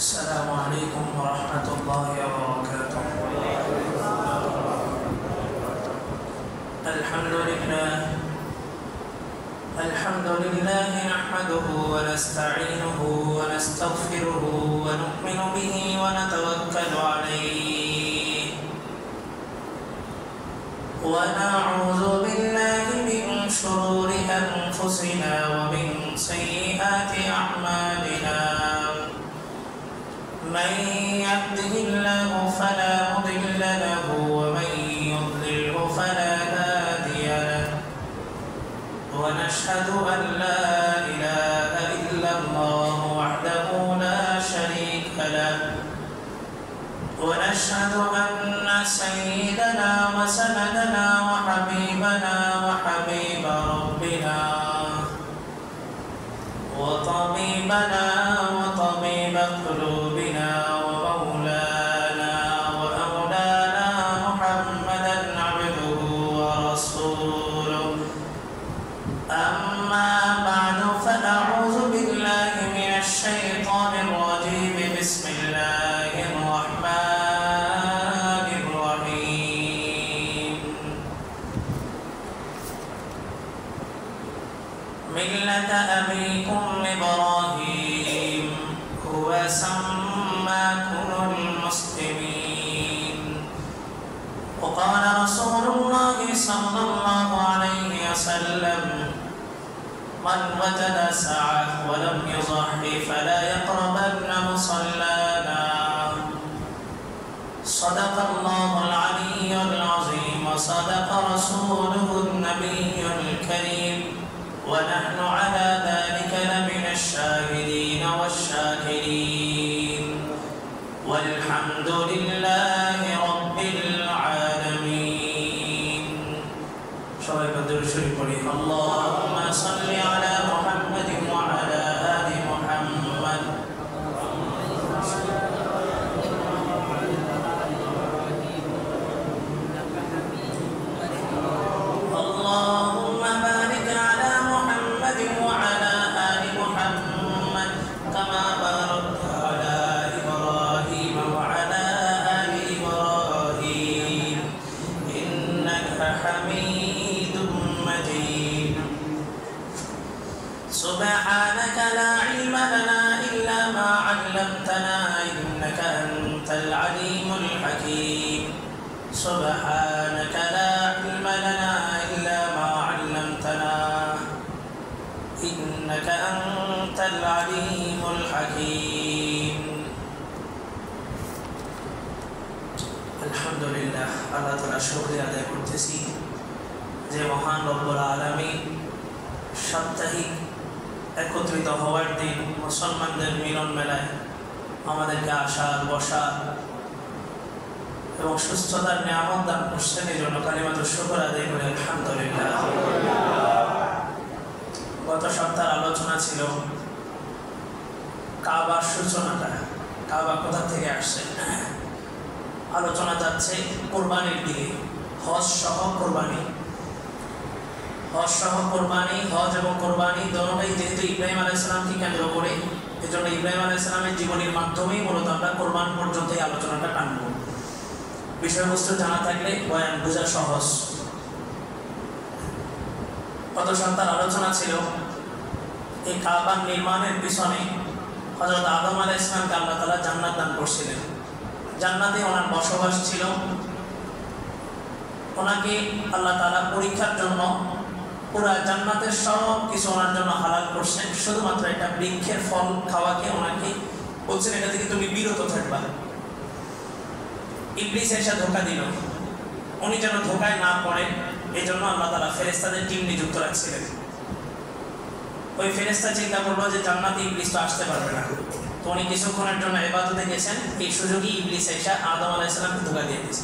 السلام عليكم ورحمة الله وبركاته. الحمد لله نحمده ونستعينه ونستغفره ونؤمن به ونتوكل عليه ونعوذ بالله من شرور أنفسنا ومن سيئات أعمالنا. من يهده الله فلا مضل له ومن يضلله فلا هادي له ونشهد أن لا إله إلا الله وحده لا شريك له ونشهد أن سيدنا وسندنا وحبيبنا وحبيب ربنا وطبيبنا وطبيب قلوبنا ومولانا وأولانا محمدا عبده ورسوله. أما بعد فأعوذ بالله من الشيطان الرجيم. بسم الله الرحمن الرحيم. ملة أبيكم إبراهيم هو سماكم المسلمين. وقال رسول الله صلى الله عليه وسلم: من وجد سعة ولم يضحي فلا يقربن مصلانا. صدق الله العلي العظيم وصدق رسوله النبي الكريم ونحن على ذلك لمن الشاهدين والشاكرين والحمد لله رب العالمين. সবাই দরুদ শরীফ পড়ি। আল্লাহুম্মা সাল্লি আলা মুহাম্মাদিন ওয়া আলা আলি মুহাম্মাদ। اللهم بارك على محمد وعلى آل محمد كما باركت على إبراهيم وعلى آل إبراهيم إنك حميد مجيد. سبحانك لا علم لنا إلا ما علمتنا إنك أنت العليم الحكيم. سبحانك لا علم لنا إلا ما علمتنا إنك أنت العليم الحكيم. الحمد لله আল্লাহ তাআলা শুকরিয়া আদায় করতেছি যে মহান রব্বুল আলামিন সাপ্তাহিক একত্রিত হওয়ার দিন মুসলমানদের মিলন মেলায় আমাদেরকে আসা বসা এবং সুস্থতার নিয়ামত দান করছেন। এই জন্য কালিমাতুশ শুকর আদায় করে আলহামদুলিল্লাহ। গত সপ্তাহের আলোচনা ছিল কাবার সূচনাটা, কাবা কোথা থেকে আসছে। আলোচনা যাচ্ছে কোরবানির দিকে, হজ সহ কোরবানি। হজ সহ কোরবানি, হজ এবং কোরবানি দুটোই যেহেতু ইব্রাহিম আলাইহিস সালামকে কেন্দ্র করে, এজন্য ইব্রাহিম আলাইহিস সালামের জীবনীর মাধ্যমেই মূলত আমরা কোরবান পর্যন্ত এই আলোচনাটা টানবো। বিষয়বস্তু জানা থাকলে বয়ান বোঝা সহজ। গত সপ্তাহের আলোচনা ছিল এই কাবা নির্মাণের পিছনে হযরত আদম আলাইহিস সালামকে আল্লাহ তাআলা জান্নাত দান করছিলেন। জান্নাতে ওনার বসবাস ছিল। ওনাকে আল্লাহ তাআলা পরীক্ষার জন্য পুরা জান্নাতের সব কিছু ওনার জন্য হালাল করছেন। শুধুমাত্র একটা বৃক্ষের ফল খাওয়াকে ওনাকে বলছেন এটা থেকে তুমি বিরত থাকবা। ইবলিস এসে ধোঁকা দিল, উনি যেন ধোঁকায় না পড়েন এই জন্য আল্লাহ তাআলা ফেরেশতাদের টিম নিযুক্ত রাখছিলেন। ওই ফেরেশতা চিন্তা করলো যে জান্নাতে ইবলিস তো আসতে পারবে না, তো উনি কিছুক্ষণের জন্য ইবাদতে গেছেন। এই সুযোগে ইবলিস এসে আদম আলাইহিস সালামকে ধোঁকা দিয়ে দিয়েছে।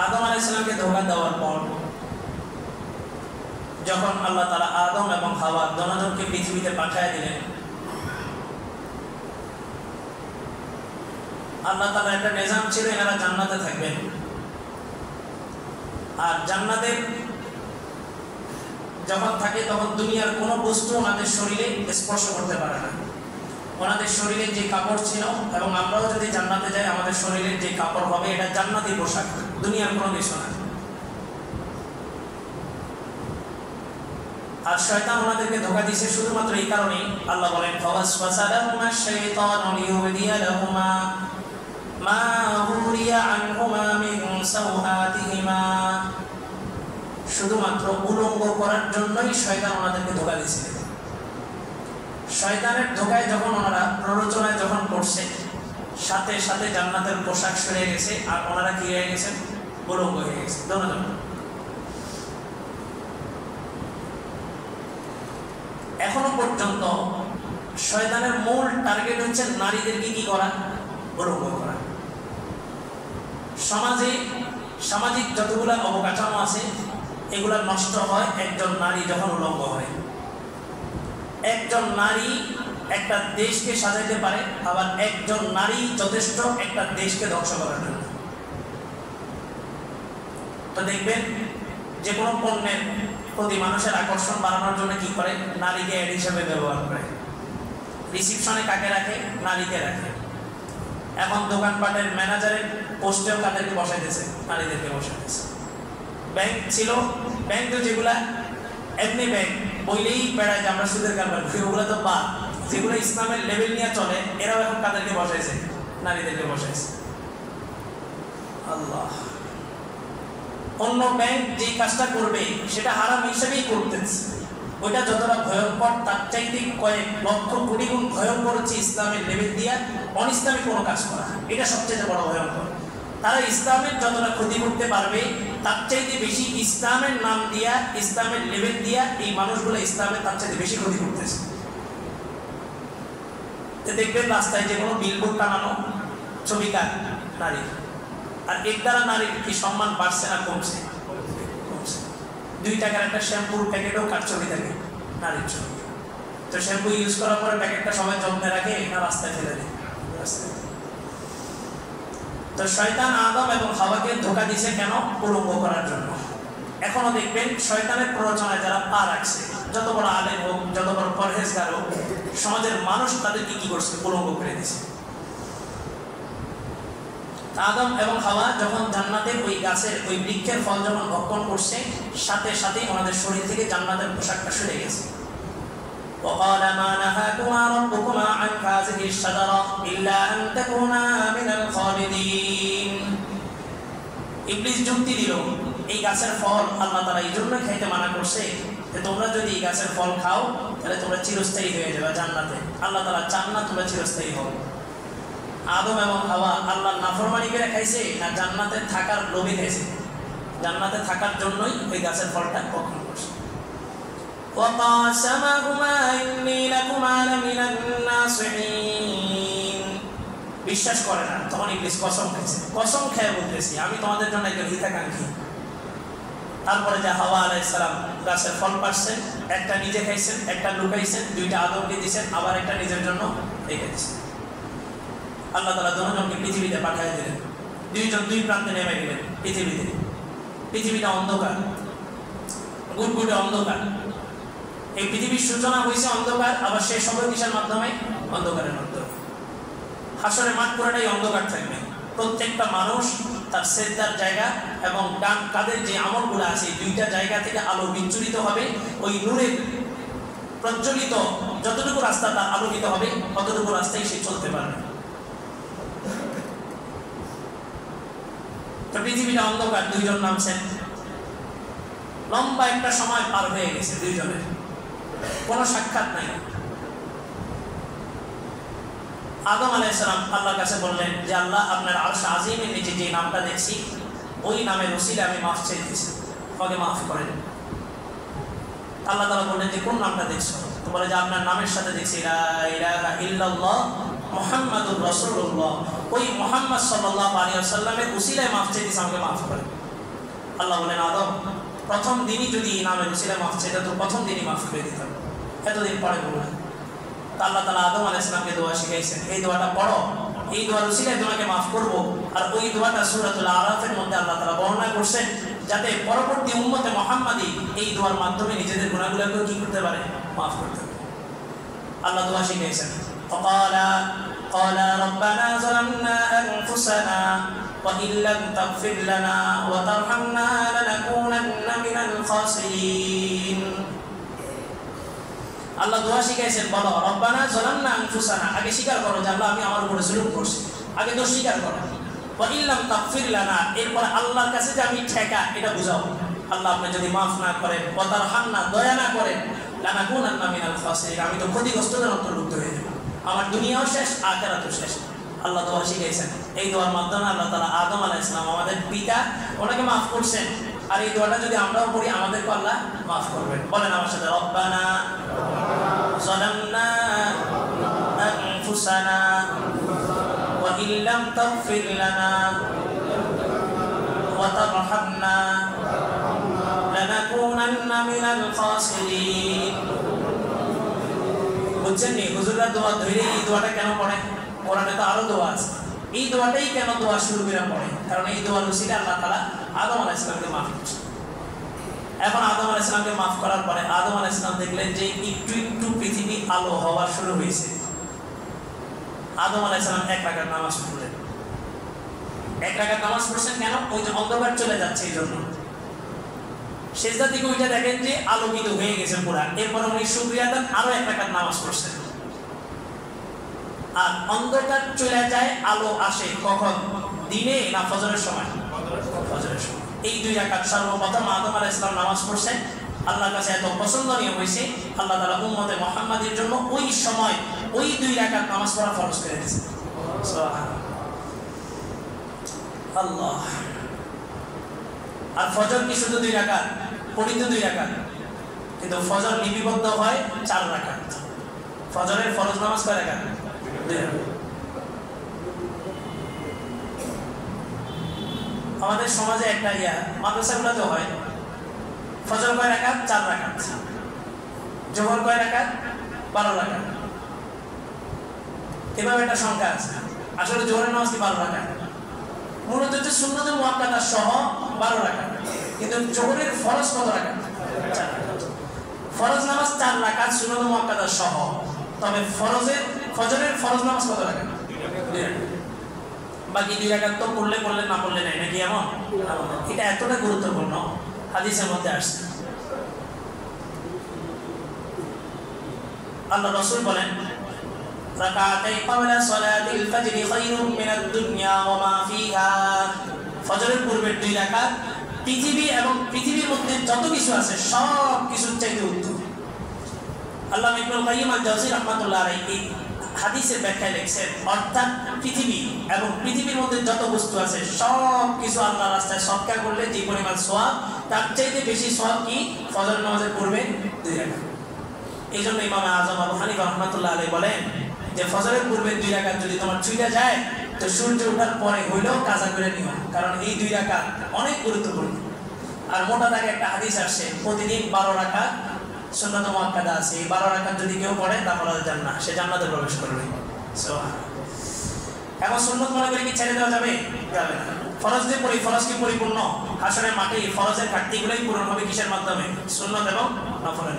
আদম আলাইহিস সালামকে ধোঁকা দেওয়ার পর যখন আল্লাহ তাআলা আদম এবং হাওয়া দুজনকে পৃথিবীতে পাঠিয়ে দিলেন, আল্লাহ তাআলা একটা নিজাম ছিল এনারা জান্নাতে থাকবেন। আর জান্নাতের যখন থাকে তখন দুনিয়ার কোনো বস্তু আমাদের শরীরে স্পর্শ করতে পারে না। ওনাদের শরীরের যে কাপড় ছিল, এবং আমরাও যদি জান্নাতে যাই আমাদের শরীরের যে কাপড় হবে এটা জান্নাতি পোশাক, দুনিয়ার কোনো কিছু না। আর শয়তান ওনাদেরকে ধোঁকা দিয়েছে শুধুমাত্র এই কারণেই, আল্লাহ বলেন ফাওয়াসওয়াসালাহুমা শাইতানু লিইউবদিয়া লাহুমা মা হুরিয়া আনহুমা মিন সাওআতিহিমা, শুধুমাত্র উলঙ্গ করার জন্যই শয়তান ওনাদেরকে ধোঁকা দিয়েছে। শয়তানের ধোঁকায় যখন ওনারা প্ররোচনায় যখন পড়ছে, সাথে সাথে জান্নাতের পোশাক সরে গেছে, আর ওনারা কি হয়ে গেছেন? উলঙ্গ হয়ে গেছে। ধন্যবাদ। এখনো পর্যন্ত শয়তানের মূল টার্গেট হচ্ছে নারীদেরকে কি করা? উলঙ্গ করা। সামাজিক যতগুলা অবকাঠামো আছে এগুলা নষ্ট হয় একজন নারী যখন উলঙ্গ হয়। একজন নারী একটা দেশকে সাজাইতে পারে, আবার একজন নারী যথেষ্ট একটা দেশকে ধ্বংস করার জন্য। তো দেখবেন যে কোনো পণ্যের প্রতি মানুষের আকর্ষণ বাড়ানোর জন্য কি করে? নারীকে অ্যাড হিসেবে ব্যবহার করে। রিসিপশনে কাকে রাখে? নারীকে রাখে। এখন দোকানপাটের ম্যানেজারের পোস্টেও কাদেরকে বসাইতেছে? নারীদেরকে বসাইতেছে। ব্যাংক ছিল, ব্যাংক তো যেগুলা এমনি ব্যাংক বইলেই বেড়ায় যে আমরা সুদের কারবার করি, ওগুলো তো বাদ। যেগুলো ইসলামের লেভেল নিয়ে চলে এরাও এখন কাদেরকে বসাইছে? নারীদেরকে বসাইছে। আল্লাহ। অন্য ব্যাংক যে কাজটা করবে সেটা হারাম হিসেবেই করতেছে। ওইটা যতটা ভয়ঙ্কর তার চাইতে কয়েক লক্ষ কোটি গুণ ভয়ঙ্কর হচ্ছে ইসলামের লেভেল দিয়া অন ইসলামিক কোনো কাজ করা। এটা সবচেয়ে বড় ভয়ঙ্কর। তারা ইসলামের যতটা ক্ষতি করতে পারবে তার চাইতে বেশি ইসলামের নাম দিয়া, ইসলামের লেভেল দিয়া এই মানুষগুলো ইসলামের তার চাইতে বেশি ক্ষতি করতেছে। দেখবেন রাস্তায় যে কোনো বিলবোর্ড টানানো, ছবিকার নারী, আর এর দ্বারা নারীর কি সম্মান বাড়ছে না কমছে? কমছে। 2 টাকার একটা শ্যাম্পুর প্যাকেটও কার ছবি থাকে? নারীর ছবি। তো শ্যাম্পু ইউজ করার পরে প্যাকেটটা সবাই যত্নে রাখে না রাস্তায় ফেলে দেয়? তো শয়তান আদম এবং হাওয়াকে ধোঁকা দিয়েছে কেন? উলঙ্গ করার জন্য। এখনো দেখবেন শয়তানের প্ররোচনায় যারা পা রাখছে, যত বড় আলেম হোক, যত বড় পরহেজগার হোক, সমাজের মানুষ তাদেরকে কি করছে? উলঙ্গ করে দিয়েছে। আদম এবং হাওয়া যখন জান্নাতের ওই গাছের ওই বৃক্ষের ফল যখন ভক্ষণ করছে, সাথে সাথে ওনাদের শরীর থেকে জান্নাতের পোশাকটা সরে গেছে। وقال ما نهاكما ربكما عن هذه الشجرة إلا أن تكونا من الخالدين। ইবলিস যুক্তি দিল, এই গাছের ফল আল্লাহ তাআলা এই জন্য খাইতে মানা করছে যে তোমরা যদি এই গাছের ফল খাও তাহলে তোমরা চিরস্থায়ী হয়ে যাবে জান্নাতে। আল্লাহ তাআলা চান না তোমরা চিরস্থায়ী হও। আদম এবং হাওয়া আল্লাহর নাফরমানি করে খাইছে না জান্নাতে থাকার লোভে খাইছে? জান্নাতে থাকার জন্যই ওই গাছের ফলটা ভক্ষণ করছে। وقاسمهما إني لكما لمن الناصحين। বিশ্বাস করে না, তখন ইবলিস কসম খাইছে। কসম খেয়ে বলতেছি আমি তোমাদের জন্য একজন হিতাকাঙ্ক্ষী। তারপরে যে হাওয়া আলাইহিস সালাম গাছের ফল পাড়ছেন, একটা নিজে খাইছেন, একটা লুকাইছেন, 2টা আদমকে দিয়েছেন, আবার একটা নিজের জন্য রেখে দিয়েছেন। আল্লাহ তাআলা দুজনকে পৃথিবীতে পাঠিয়ে দিলেন। 2জন 2 প্রান্তে নেমে গেলেন পৃথিবীতে। পৃথিবীটা অন্ধকার, গুটগুটে অন্ধকার। এই পৃথিবীর সূচনা হয়েছে অন্ধকার, আবার শেষ হবে কিসের মাধ্যমে? অন্ধকারের মাধ্যমে। হাসরের মাঠ পুরোটাই অন্ধকার থাকবে। প্রত্যেকটা মানুষ তার সেজদার জায়গা এবং ডান কাদের যে আমলগুলো আছে এই 2টা জায়গা থেকে আলো বিচ্ছুরিত হবে। ওই নূরের প্রজ্বলিত যতটুকু রাস্তা তার আলোকিত হবে ততটুকু রাস্তায় সে চলতে পারবে। তো পৃথিবীটা অন্ধকার, 2জন নামছেন। লম্বা একটা সময় পার হয়ে গেছে, 2জনের কোনো সাক্ষাৎ নাই। আদম আলাইহিস সালাম আল্লাহর কাছে বললেন যে আল্লাহ, আপনার আরশ আজিমের নিচে যে নামটা দেখছি ওই নামের ওসিলা আমি মাফ চাইতেছি, আমাকে মাফ করেন। আল্লাহ তাআলা বললেন যে কোন নামটা দেখছো? তো বলে যে আপনার নামের সাথে দেখছি লা ইলাহা ইল্লাল্লাহ মুহাম্মাদুর রাসূলুল্লাহ। ওই মুহাম্মদ সাল্লাল্লাহু আলাইহি ওয়াসাল্লামের ওসিলায় মাফ চাইতেছি, আমাকে মাফ করেন। আল্লাহ বলেন আদম, প্রথম দিনই যদি এই নামের ওসিলায় মাফ চাইতে তো প্রথম দিনই মাফ করে দিতাম, এতদিন পরে বললেন। আল্লাহ তাআলা আদম আলাইহিস সালামকে দোয়া শিখাইছেন, এই দোয়াটা পড়ো, এই দোয়ার ওসিলায় তোমাকে মাফ করব। আর ওই দোয়াটা সূরাতুল আরাফের মধ্যে আল্লাহ তাআলা বর্ণনা করছেন যাতে পরবর্তী উম্মতে মুহাম্মাদি এই দোয়ার মাধ্যমে নিজেদের গুনাহগুলোকে কি করতে পারে? মাফ করতে পারে। আল্লাহ দোয়া শিখাইছেন। قال ربنا ظلمنا أنفسنا وإن لم تغفر لنا وترحمنا لنكونن من الخاسرين আল্লাহ দোয়া শিখাইছেন, বলো রব্বানা যালামনা আনফুসানা, আগে স্বীকার করো যে আল্লাহ আমি আমার উপরে জুলুম করছি, আগে তো স্বীকার করো। ওয়া ইল্লাম তাগফির লানা, এরপর আল্লাহর কাছে যে আমি ঠেকা এটা বুঝাও। আল্লাহ আপনি যদি মাফ না করেন, ওয়া তারহামনা দয়া না করেন, লানাকুনান্না মিনাল খাসিরিন, আমি তো ক্ষতিগ্রস্তদের অন্তর্ভুক্ত হয়ে যাব, আমার দুনিয়াও শেষ আখিরাতও শেষ। আল্লাহ দোয়া শিখাইছেন, এই দোয়ার মাধ্যমে আল্লাহ তাআলা আদম আলাইহিস সালাম আমাদের পিতা ওনাকে মাফ করছেন, আর এই দোয়াটা যদি আমরাও পড়ি আমাদেরকে আল্লাহ মাফ করবেন। বলেন আমার সাথে, রব্বানা যালামনা আনফুসানা ওয়া ইল্লাম তাগফির লানা ওয়া তারহামনা লানাকুনান্না মিনাল খাসিরিন। বুঝছেন নি হুজুররা দোয়া ধরে এই দোয়াটা কেন পড়ে? কোরআনে তো আরো দোয়া আছে, এই দোয়াটাই কেন দোয়া শুরু করে পড়ে? কারণ এই দোয়ার উসিলায় আল্লাহ তাআলা আদম আলাইহিস সালামকে মাফ করেছেন। এখন আদম আলাইহিস সালামকে মাফ করার পরে আদম আলাইহিস সালাম দেখলেন যে একটু একটু পৃথিবী আলো হওয়া শুরু হয়েছে। আদম আলাইহিস সালাম এক রাকাত নামাজ পড়লেন। এক রাকাত নামাজ পড়ছেন কেন? ওই যে অন্ধকার চলে যাচ্ছে এই জন্য। সেজদা থেকে ওইটা দেখেন যে আলোকিত হয়ে গেছে পুরা। এরপর উনি শুকরিয়া দেন, আরো এক রাকাত নামাজ পড়ছেন। আর অন্ধকার চলে যায়, আলো আসে কখন? দিনে না ফজরের সময়? ফজরের সময়। এই দুই রাকাত সর্বপ্রথম আদম আলাইহিস সালাম নামাজ পড়ছেন। আল্লাহর কাছে এত পছন্দনীয় হয়েছে, আল্লাহ তাআলা উম্মতে মুহাম্মাদের জন্য ওই সময় ওই দুই রাকাত নামাজ পড়া ফরজ করে দিয়েছেন। সুবহানাল্লাহ, আল্লাহ। আর ফজর কি শুধু দুই রাকাত? পড়ি তো দুই রাকাত, কিন্তু ফজর লিপিবদ্ধ হয় 4 রাকাত। ফজরের ফরজ নামাজ কয় রাকাত? 2 রাকাত। আমাদের সমাজে একটা মাদ্রাসাগুলোতে হয়, ফজর কয় রাকাত? 4 রাকাত। জোহর কয় রাকাত? 12 রাকাত। এভাবে একটা সংখ্যা আছে। আসলে জোহরের নামাজ কি 12 রাকাত? মূলত হচ্ছে সুন্নতে মুআক্কাদা সহ 12 রাকাত, কিন্তু জোহরের ফরজ কত রাকাত? 4 রাকাত। ফরজ নামাজ 4 রাকাত সুন্নতে মুআক্কাদা সহ। তবে ফজরের ফরজ নামাজ কত রাকাত? 2 রাকাত। বাকি 2 রাকাত তো পড়লে না পড়লে নাই, নাকি এমন? এটা এতটা গুরুত্বপূর্ণ, হাদিসের মধ্যে আসছে। আল্লাহ রাসূল বলেন, রাকাতাই ক্বাবলা সালাতিল ফাজরি খায়রুম মিনাদ দুনিয়া ওয়া মা ফিহা। ফজরের পূর্বের 2 রাকাত পৃথিবী এবং পৃথিবীর মধ্যে যত কিছু আছে সব কিছুর চাইতে উত্তম। আল্লামা ইবনুল কাইয়্যিম আল-জাওযী রাহমাতুল্লাহ আলাইহি হাদিসের ব্যাখ্যায় লিখছেন, অর্থাৎ পৃথিবী এবং পৃথিবীর মধ্যে যত বস্তু আছে সব কিছু আল্লাহর রাস্তায় সদকা করলে যে পরিমাণ সওয়াব, তার চাইতে বেশি সওয়াব কি ফজর নামাজের পূর্বে 2 রাকাত। এই জন্য ইমাম আযম আবু হানিফা রাহমাতুল্লাহ আলাইহি বলেন যে ফজরের পূর্বে 2 রাকাত যদি তোমার ছুটে যায় তো সূর্য ওঠার পরে হইলেও কাজা করে নিও, কারণ এই 2 রাকাত অনেক গুরুত্বপূর্ণ। আর মোটা দাগে একটা হাদিস আসছে, প্রতিদিন 12 রাকাত সুন্নাত মুআক্কাদা আছে। এই 12 রাকাত যদি কেউ পড়ে তাহলে জান্নাত, সে জান্নাতে প্রবেশ করবে। এখন সুন্নাত মনে করে কি ছেড়ে দেওয়া যাবে? যাবে না। ফরজ দিয়ে পড়ি, ফরজ কি পরিপূর্ণ? হাসরের মাঠে ফরজের ঘাটতিগুলোই পূরণ হবে কিসের মাধ্যমে? সুন্নাত এবং নফলের।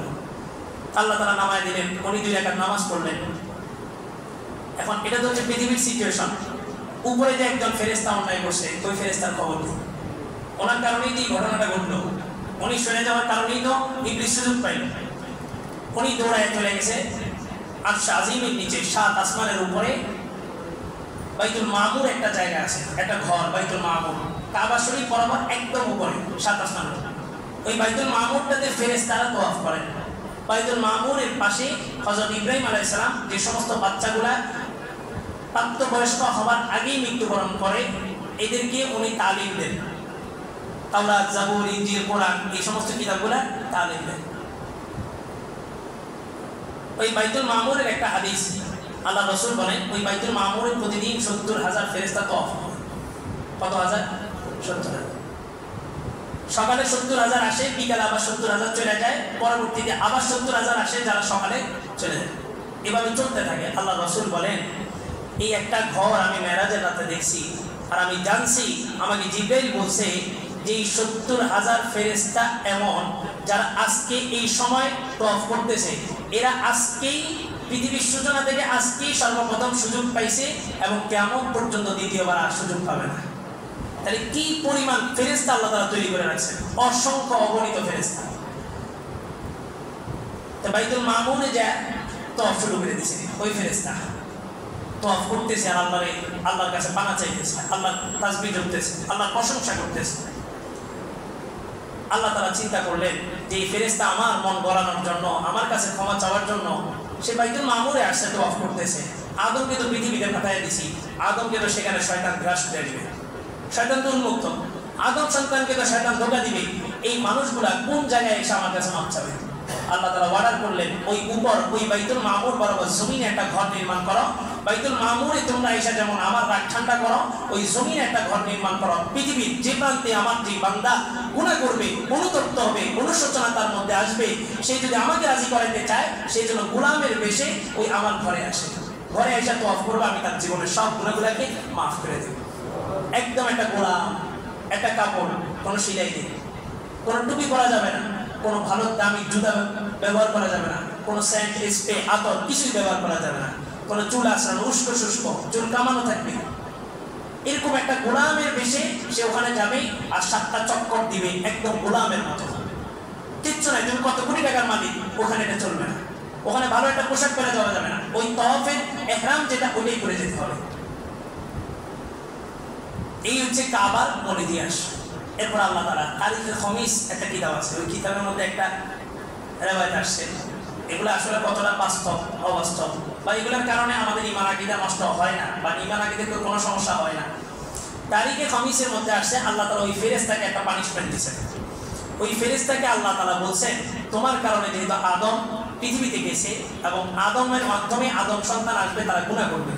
আল্লাহ তাআলা নামায় দিলেন, উনি 2 রাকাত নামাজ পড়লেন। এখন এটা তো হচ্ছে পৃথিবীর সিচুয়েশন। উপরে যে একজন ফেরেশতা অন্যায় করছে, ওই ফেরেশতার খবর নেই, ওনার কারণেই এই ঘটনাটা ঘটলো। উনি সরে যাওয়ার কারণেই তো ইবলিস সুযোগ পাইল। উনি দৌড়ায় চলে গেছে আরশ আজিমের নিচে 7 আসমানের উপরে বাইতুল মামুর একটা জায়গা আছে, একটা ঘর বাইতুল মামুর, কাবা শরীফ বরাবর একদম উপরে 7 আসমানের। ওই বাইতুল মামুরটাতে ফেরেশতারা তাওয়াফ করেন। বাইতুল মামুরের পাশে হযরত ইব্রাহিম আলাইহিস সালাম যে সমস্ত বাচ্চাগুলা প্রাপ্তবয়স্ক হওয়ার আগেই মৃত্যুবরণ করে, এদেরকে উনি তালিম দেন। তাওরাত, জাবুর, ইনজিল, কোরআন এই সমস্ত কিতাবগুলা তালিম দেন। ওই বাইতুল মামুরের একটা হাদিস, আল্লাহ রাসূল বলেন ওই বাইতুল মামুরে প্রতিদিন 70,000 ফেরেশতা তাওয়াফ করে। কত হাজার? 70,000। সকালে 70,000 আসে, বিকালে আবার 70,000 চলে যায়, পরবর্তীতে আবার 70,000 আসে যারা সকালে চলে যায়। এভাবে চলতে থাকে। আল্লাহ রাসূল বলেন এই একটা ঘর আমি মেরাজের রাতে দেখছি, আর আমি জানছি, আমাকে জিবরাইল বলছে যে 70,000 ফেরেশতা এমন যারা আজকে এই সময় তাওয়াফ করতেছে, এরা আজকেই পৃথিবীর সূচনা থেকে আজকেই সর্বপ্রথম সুযোগ পাইছে এবং কিয়ামত পর্যন্ত দ্বিতীয়বার আর সুযোগ পাবে না। তাহলে কি পরিমাণ ফেরেশতা আল্লাহ তাআলা তৈরি করে রাখছেন, অসংখ্য অগণিত ফেরেশতা। তো বাইতুল মামুনে যা তওয়াফ শুরু করে দিয়েছে, ওই ফেরেশতা তওয়াফ করতেছে আর আল্লাহর কাছে পানা চাইতেছে, আল্লাহ তাসবিহ করতেছে, আল্লাহর প্রশংসা করতেছে। আল্লাহ তাআলা চিন্তা করলেন যে এই ফেরেশতা আমার মন গলানোর জন্য, আমার কাছে ক্ষমা চাওয়ার জন্য সে বাইতুল মামুরে আসছে, তওয়াফ করতেছে। আদমকে তো পৃথিবীতে পাঠিয়ে দিছি, আদমকে তো সেখানে শয়তান গ্রাস করে দিবে, শয়তান তো উন্মুক্ত, আদম সন্তানকে তো শয়তান ধোঁকা দিবে। এই মানুষগুলা কোন জায়গায় এসে আমার কাছে মাপ চাবে? আল্লাহ তাআলা অর্ডার করলেন ওই উপর ওই বাইতুল মামুর বরাবর জমিনে একটা ঘর নির্মাণ করো। বাইতুল মামুরে তোমরা এসে যেমন আমার রাগ ঠান্ডা করো, ওই জমিনে একটা ঘর নির্মাণ করো। পৃথিবীর যে প্রান্তে আমার যে বান্দা গুনাহ করবে, অনুতপ্ত হবে, অনুশোচনা তার মধ্যে আসবে, সে যদি আমাকে রাজি করাতে চায়, সেই জন্য গোলামের বেশে ওই আমার ঘরে আসে। ঘরে এসে তওয়াফ করবে, আমি তার জীবনের সব গুনাহগুলোকে মাফ করে দেব। একদম একটা গোলাম, একটা কাপড়, কোনো সিলাই নেই, কোনো টুপি পরা যাবে না, কোনো ভালো দামি জুতা ব্যবহার করা যাবে না, কোনো সেন্ট স্প্রে আতর কিছুই ব্যবহার করা যাবে না, কোনো চুল আঁচড়ানো উস্কো শুষ্ক চুল কামানো থাকবে। এরকম একটা গোলামের বেশে সে ওখানে যাবে আর 7টা চক্কর দিবে, একদম গোলামের মতো। কিচ্ছু নাই, তুমি কত কোটি টাকার মালিক, ওখানে এটা চলবে না। ওখানে ভালো একটা পোশাক পরে যাওয়া যাবে না, ওই তওয়াফের ইহরাম যেটা ওইটাই করে যেতে হবে। এই হচ্ছে কাবার মূল ইতিহাস। এরপর আল্লাহ তাআলা তারিখে খমিস একটা কিতাব আছে, ওই কিতাবের মধ্যে একটা রেওয়ায়াত আসছে। এগুলো আসলে কতটা বাস্তব অবাস্তব বা এগুলোর কারণে আমাদের ঈমান আকীদা নষ্ট হয় না বা ঈমান আকীদাতে কোনো সমস্যা হয় না। তারিখে খমিসের মধ্যে আসছে আল্লাহ তাআলা ওই ফেরেশতাকে একটা পানিশমেন্ট দিয়েছেন। ওই ফেরেশতাকে আল্লাহ তাআলা বলছেন, তোমার কারণে যেহেতু আদম পৃথিবীতে গেছে এবং আদমের মাধ্যমে আদম সন্তান আসবে, তারা গুনাহ করবে,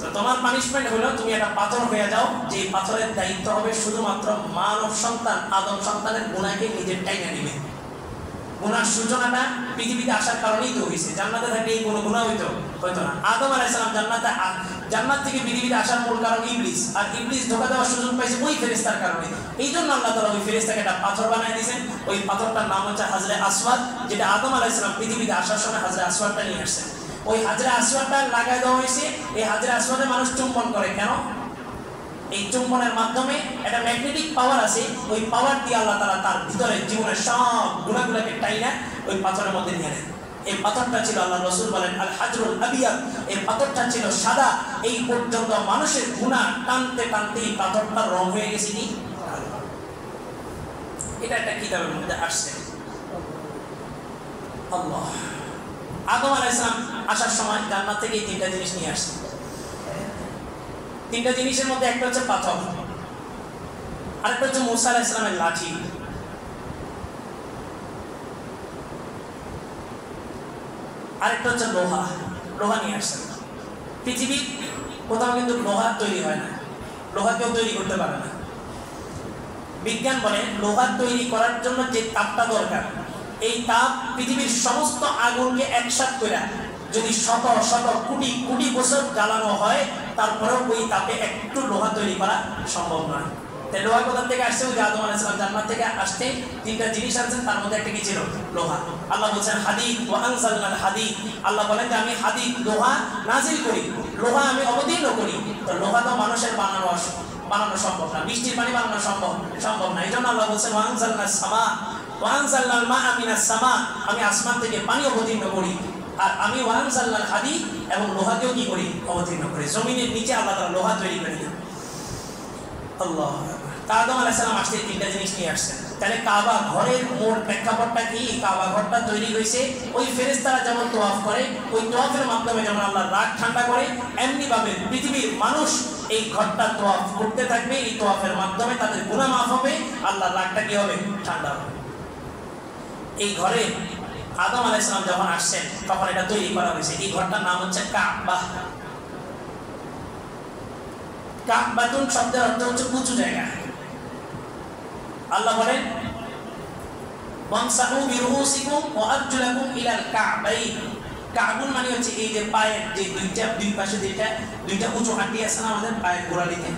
তো তোমার পানিশমেন্ট হলো তুমি একটা পাথর হয়ে যাও, যে পাথরের দায়িত্ব হবে শুধুমাত্র মানব সন্তান আদম সন্তানের গুনাহকে নিজের টাইনা নিবে। গুনার সূচনাটা পৃথিবীতে আসার কারণেই তো হয়েছে, জান্নাতে থাকলে এই কোনো গুনাহ হইতো না। আদম আলাইহিস সালাম জান্নাত থেকে পৃথিবীতে আসার মূল কারণ ইবলিস, আর ইবলিস ধোঁকা দেওয়ার সুযোগ পাইছে ওই ফেরেশতার কারণে। এই জন্য আল্লাহ তাআলা ওই ফেরেশতাকে একটা পাথর বানায় দিয়েছেন। ওই পাথরটার নাম হচ্ছে হাজরে আসওয়াদ, যেটা আদম আলাইহিস সালাম পৃথিবীতে আসার সময় হাজরে আসওয়াদটা নিয়ে আসছেন। ওই হাজরে আসওয়াদটা লাগায় দেওয়া হয়েছে। এই হাজরে আসওয়াদে মানুষ চুম্বন করে কেন? এই চুম্বনের মাধ্যমে একটা ম্যাগনেটিক পাওয়ার আছে, ওই পাওয়ার দিয়ে আল্লাহ তাআলা তার ভিতরে জীবনের সব গুনাহগুলোকে টাইনা ওই পাথরের মধ্যে নিয়ে নেন। এই পাথরটা ছিল, আল্লাহ রাসূল বলেন, আল হাজরুল আবিয়াদ। এই পাথরটা ছিল সাদা। এই পর্যন্ত মানুষের গুনাহ টানতে টানতে এই পাথরটার রং হয়ে গেছে কি? এটা একটা কিতাবের মধ্যে আসছে। আল্লাহ আদম আলাইহিস সালাম আসার সময় জান্নাত থেকে 3টা জিনিস নিয়ে আসছে। 3টা জিনিসের মধ্যে একটা হচ্ছে পাথর, আরেকটা হচ্ছে মূসা আলাইহিস সালামের লাঠি, আরেকটা হচ্ছে লোহা নিয়ে আসছেন। পৃথিবীর কোথাও কিন্তু লোহা তৈরি হয় না, লোহা কেউ তৈরি করতে পারে না। বিজ্ঞান বলে লোহা তৈরি করার জন্য যে তাপটা দরকার, এই তাপ পৃথিবীর সমস্ত আগুনকে একসাথে করে যদি শত শত কোটি কোটি বছর জ্বালানো হয়, তারপরেও ওই তাপে একটু লোহা তৈরি করা সম্ভব নয়। তাই লোহা কোথা থেকে আসছে? ওই আদম আলাইহিস সালাম জান্নাত থেকে আসতে 3টা জিনিস আনছেন, তার মধ্যে একটা কি ছিল? লোহা। আল্লাহ বলছেন হাদিদ ওয়া আনজালনাল হাদিদ। আল্লাহ বলেন যে আমি হাদিদ লোহা নাজিল করি, লোহা আমি অবতীর্ণ করি। তো লোহা তো মানুষের বানানো সম্ভব না, বৃষ্টির পানি বানানো সম্ভব না। এই জন্য আল্লাহ বলছেন ওয়া আনজালনাস সামা ওয়া আনজালনাল মাআ মিনাস সামা, আমি আসমান থেকে পানি অবতীর্ণ করি। আর আমি ওয়া আনজালনাল হাদিদ, এবং লোহাকেও কি করি? অবতীর্ণ করি। জমিনের নিচে আল্লাহ তাআলা লোহা তৈরি করে দেন। আল্লাহ আদম আলাইহিস সালাম আসতে 3টা জিনিস নিয়ে আসছেন। তাহলে কাবা ঘরের মূল প্রেক্ষাপটটা কি? কাবা ঘরটা তৈরি হয়েছে ওই ফেরেশতারা যেমন তওয়াফ করে, ওই তওয়াফের মাধ্যমে যেমন আল্লাহর রাগ ঠান্ডা করে, এমনি ভাবে পৃথিবীর মানুষ এই ঘরটা তওয়াফ করতে থাকবে। এই তওয়াফের মাধ্যমে তাদের গুনাহ মাফ হবে, আল্লাহর রাগটা কি হবে? ঠান্ডা হবে। এই ঘরে আদম আলাইহিস সালাম যখন আসছেন তখন এটা তৈরি করা হয়েছে। এই ঘরটার নাম হচ্ছে কাবা। কাবাতুন শব্দের অর্থ হচ্ছে উঁচু জায়গা। আল্লাহ বলেন ওয়ামসাহু বিরুউসিকুম ওয়া আরজুলাকুম ইলাল কাবাইন। কাবুন মানে হচ্ছে এই যে পায়ের যে দুই পাশে দুইটা উঁচু হাঁটি আছে না আমাদের পায়ের গোড়ালিতে,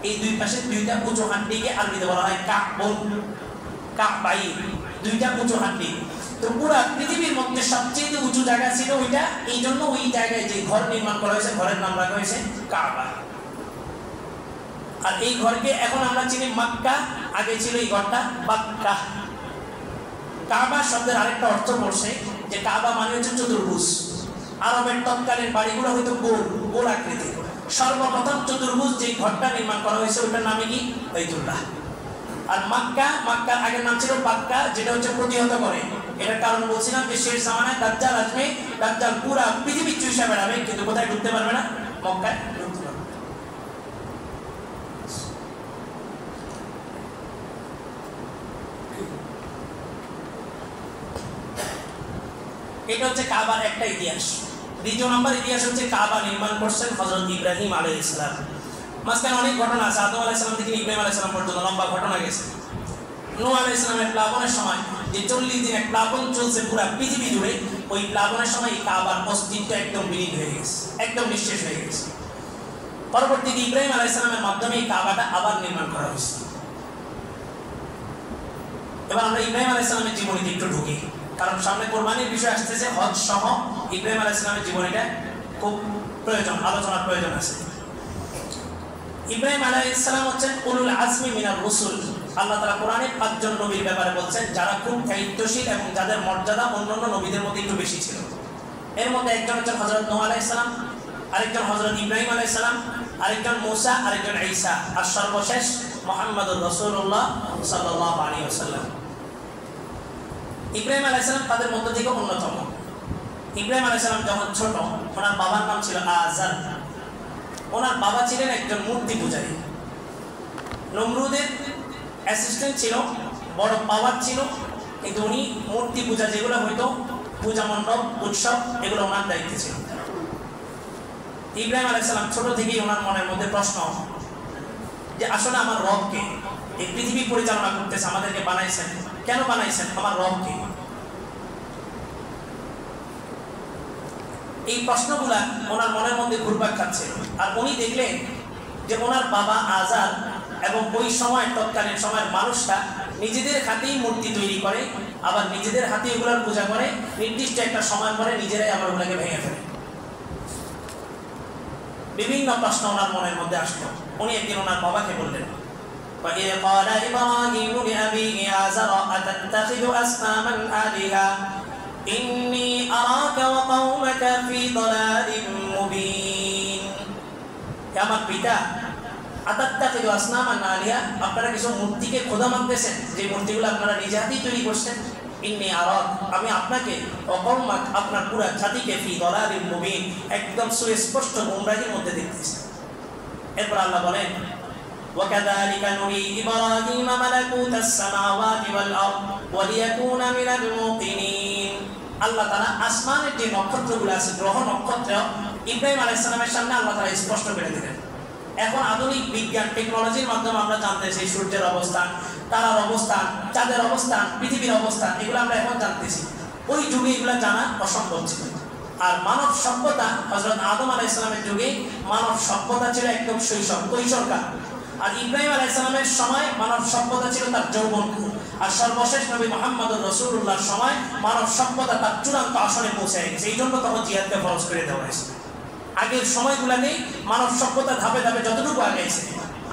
এই দুই পাশে 2টা উঁচু হাঁটিকে আরবিতে বলা হয় কাবুন, কাবাইন, 2টা উঁচু হাঁটি। তো পুরো পৃথিবীর মধ্যে সবচেয়ে উঁচু জায়গা ছিল ওইটা, এই জন্য ওই জায়গায় যে ঘর নির্মাণ করা হয়েছে ঘরের নাম রাখা হয়েছে কাবা। আর এই ঘরকে এখন আমরা চিনি মক্কা, আগে ছিল এই ঘরটা বাক্কা। কাবা শব্দের আরেকটা অর্থ পড়ছে যে কাবা মানে হচ্ছে চতুর্ভুজ। আরবের তৎকালীন বাড়িগুলো হয়তো গোল গোল আকৃতি। সর্বপ্রথম চতুর্ভুজ যে ঘরটা নির্মাণ করা হয়েছে ওটার নামে কি বাইতুল্লাহ। আর মক্কা, মক্কার আগের নাম ছিল বাক্কা, যেটা হচ্ছে প্রতিহত করে। এটার কারণ বলছিলাম যে শেষ জামানায় দাজ্জাল আসবে, দাজ্জাল পুরা পৃথিবী চুষে বেড়াবে, কিন্তু কোথায় ঢুকতে পারবে না? মক্কায় ঢুকতে পারবে। এটা হচ্ছে কাবার একটা ইতিহাস। দ্বিতীয় নম্বর ইতিহাস হচ্ছে কাবা নির্মাণ করছেন হযরত ইব্রাহিম আলাইহিস সালাম। মাঝখানে অনেক ঘটনা আছে, আদম আলাইহিস সালাম থেকে ইব্রাহিম আলাইহিস সালাম পর্যন্ত লম্বা ঘটনা গেছে। নূহ আলাইহিস সালামের প্লাবনের সময় যে 40 দিন এক প্লাবন চলছে পুরো পৃথিবী জুড়ে, ওই প্লাবনের সময় কাবার অস্তিত্ব একদম বিলীন হয়ে গেছে, একদম নিঃশেষ হয়ে গেছে। পরবর্তীতে ইব্রাহিম আলাইহিস সালামের মাধ্যমে এই কাবাটা আবার নির্মাণ করা হয়েছে। এবার আমরা ইব্রাহিম আলাইহিস সালামের জীবনীতে একটু ঢুকি, কারণ সামনে কোরবানির বিষয় আসতেছে, হজ সহ ইব্রাহিম আলাইহিস সালামের জীবনীটা খুব প্রয়োজন, আলোচনার প্রয়োজন আছে। ইব্রাহিম আলাইহিস সালাম হচ্ছেন উলুল আজমি মিনার রাসূল। আল্লাহ তাআলা কোরআনে 5 জন নবীর ব্যাপারে বলছেন যারা খুব দায়িত্বশীল এবং যাদের মর্যাদা অন্যান্য নবীদের মধ্যে একটু বেশি ছিল। এর মধ্যে একজন হচ্ছেন হযরত নূহ আলাইহিস সালাম, আরেকজন হযরত ইব্রাহিম আলাইহিস সালাম, আরেকজন মূসা, আরেকজন ঈসা, আর সর্বশেষ মুহাম্মদুর রাসূলুল্লাহ সাল্লাল্লাহু আলাইহি ওয়াসাল্লাম। ইব্রাহিম আলাইহিস সালাম তাদের মধ্য থেকে অন্যতম। ইব্রাহিম আলাইহিস সালাম যখন ছোট, ওনার বাবার নাম ছিল আজার। ওনার বাবা ছিলেন একজন মূর্তি পূজারী। নমরুদের অ্যাসিস্ট্যান্ট ছিল, বড় পাওয়ার ছিল, কিন্তু উনি মূর্তি পূজা যেগুলো হয়তো পূজা মণ্ডপ উৎসব এগুলো ওনার দায়িত্বে ছিল। ইব্রাহিম আলাইহিস সালাম ছোট থেকেই ওনার মনের মধ্যে প্রশ্ন যে আসলে আমার রবকে, এই পৃথিবী পরিচালনা করতেছে, আমাদেরকে বানাইছেন, কেন বানাইছেন, আমার রবকে? এই প্রশ্নগুলা ওনার মনের মধ্যে ঘুরপাক খাচ্ছে। আর উনি দেখলেন যে ওনার বাবা আজার এবং ওই সময় তৎকালীন সময়ের মানুষটা নিজেদের হাতেই মূর্তি তৈরি করে, আবার নিজেদের হাতে এগুলোর পূজা করে, নির্দিষ্ট একটা সময় পরে নিজেরাই আবার ওগুলোকে ভেঙে ফেলে। বিভিন্ন প্রশ্ন ওনার মনের মধ্যে আসলো। উনি একদিন ওনার বাবাকে বললেন, وَإِذْ قَالَ إِبْرَاهِيمُ لِأَبِيهِ آزَرَ أَتَتَّخِذُ أَصْنَامًا آلِهَةً إِنِّي أَرَاكَ وَقَوْمَكَ فِي ضَلَالٍ مُبِينٍ। হে আমার পিতা, আতাত্তাখিযু আসনামান আলিহা, আপনারা কিছু মূর্তিকে খোদা মানতেছেন, যে মূর্তিগুলো আপনারা নিজে হাতেই তৈরি করছেন। ইন্নী আরাক, আমি আপনাকে ওয়া কওমাক, আপনার পুরা জাতিকে ফি দালালিন মুবিন, একদম সুস্পষ্ট গোমরাহির মধ্যে দেখতেছি। এরপর আল্লাহ বলেন, ওয়া কাযালিকা নুরি ইব্রাহিম মালাকুতাস সামাওয়াতি ওয়াল আরদ ওয়া লিয়াকুনা মিনাল মুকিনিন। আল্লাহ তাআলা আসমানের যে নক্ষত্রগুলো আছে, গ্রহ নক্ষত্র, ইব্রাহিম আলাইহিস সালামের সামনে আল্লাহ তাআলা স্পষ্ট করে দিলেন। এখন আধুনিক বিজ্ঞান টেকনোলজির মাধ্যমে আমরা জানতেছি সূর্যের অবস্থান, তারার অবস্থান, চাঁদের অবস্থান, পৃথিবীর অবস্থান, এগুলো আমরা এখন জানতেছি। ওই যুগে এগুলো জানা অসম্ভব ছিল। আর মানব সভ্যতা হযরত আদম আলাইহিস সালামের যুগে মানব সভ্যতা ছিল একদম শৈশব, কৈশোরকাল। আর ইব্রাহিম আলাইহিস সালামের সময় মানব সভ্যতা ছিল তার যৌবন। আর সর্বশেষ নবী মুহাম্মদুর রাসূলুল্লাহর সময় মানব সভ্যতা তার চূড়ান্ত আসনে পৌঁছে গেছে। এই জন্য তখন জিহাদকে ফরজ করে দেওয়া হয়েছে। আগের সময়গুলোতে মানব সভ্যতা ধাপে ধাপে যতটুকু আগাইছে,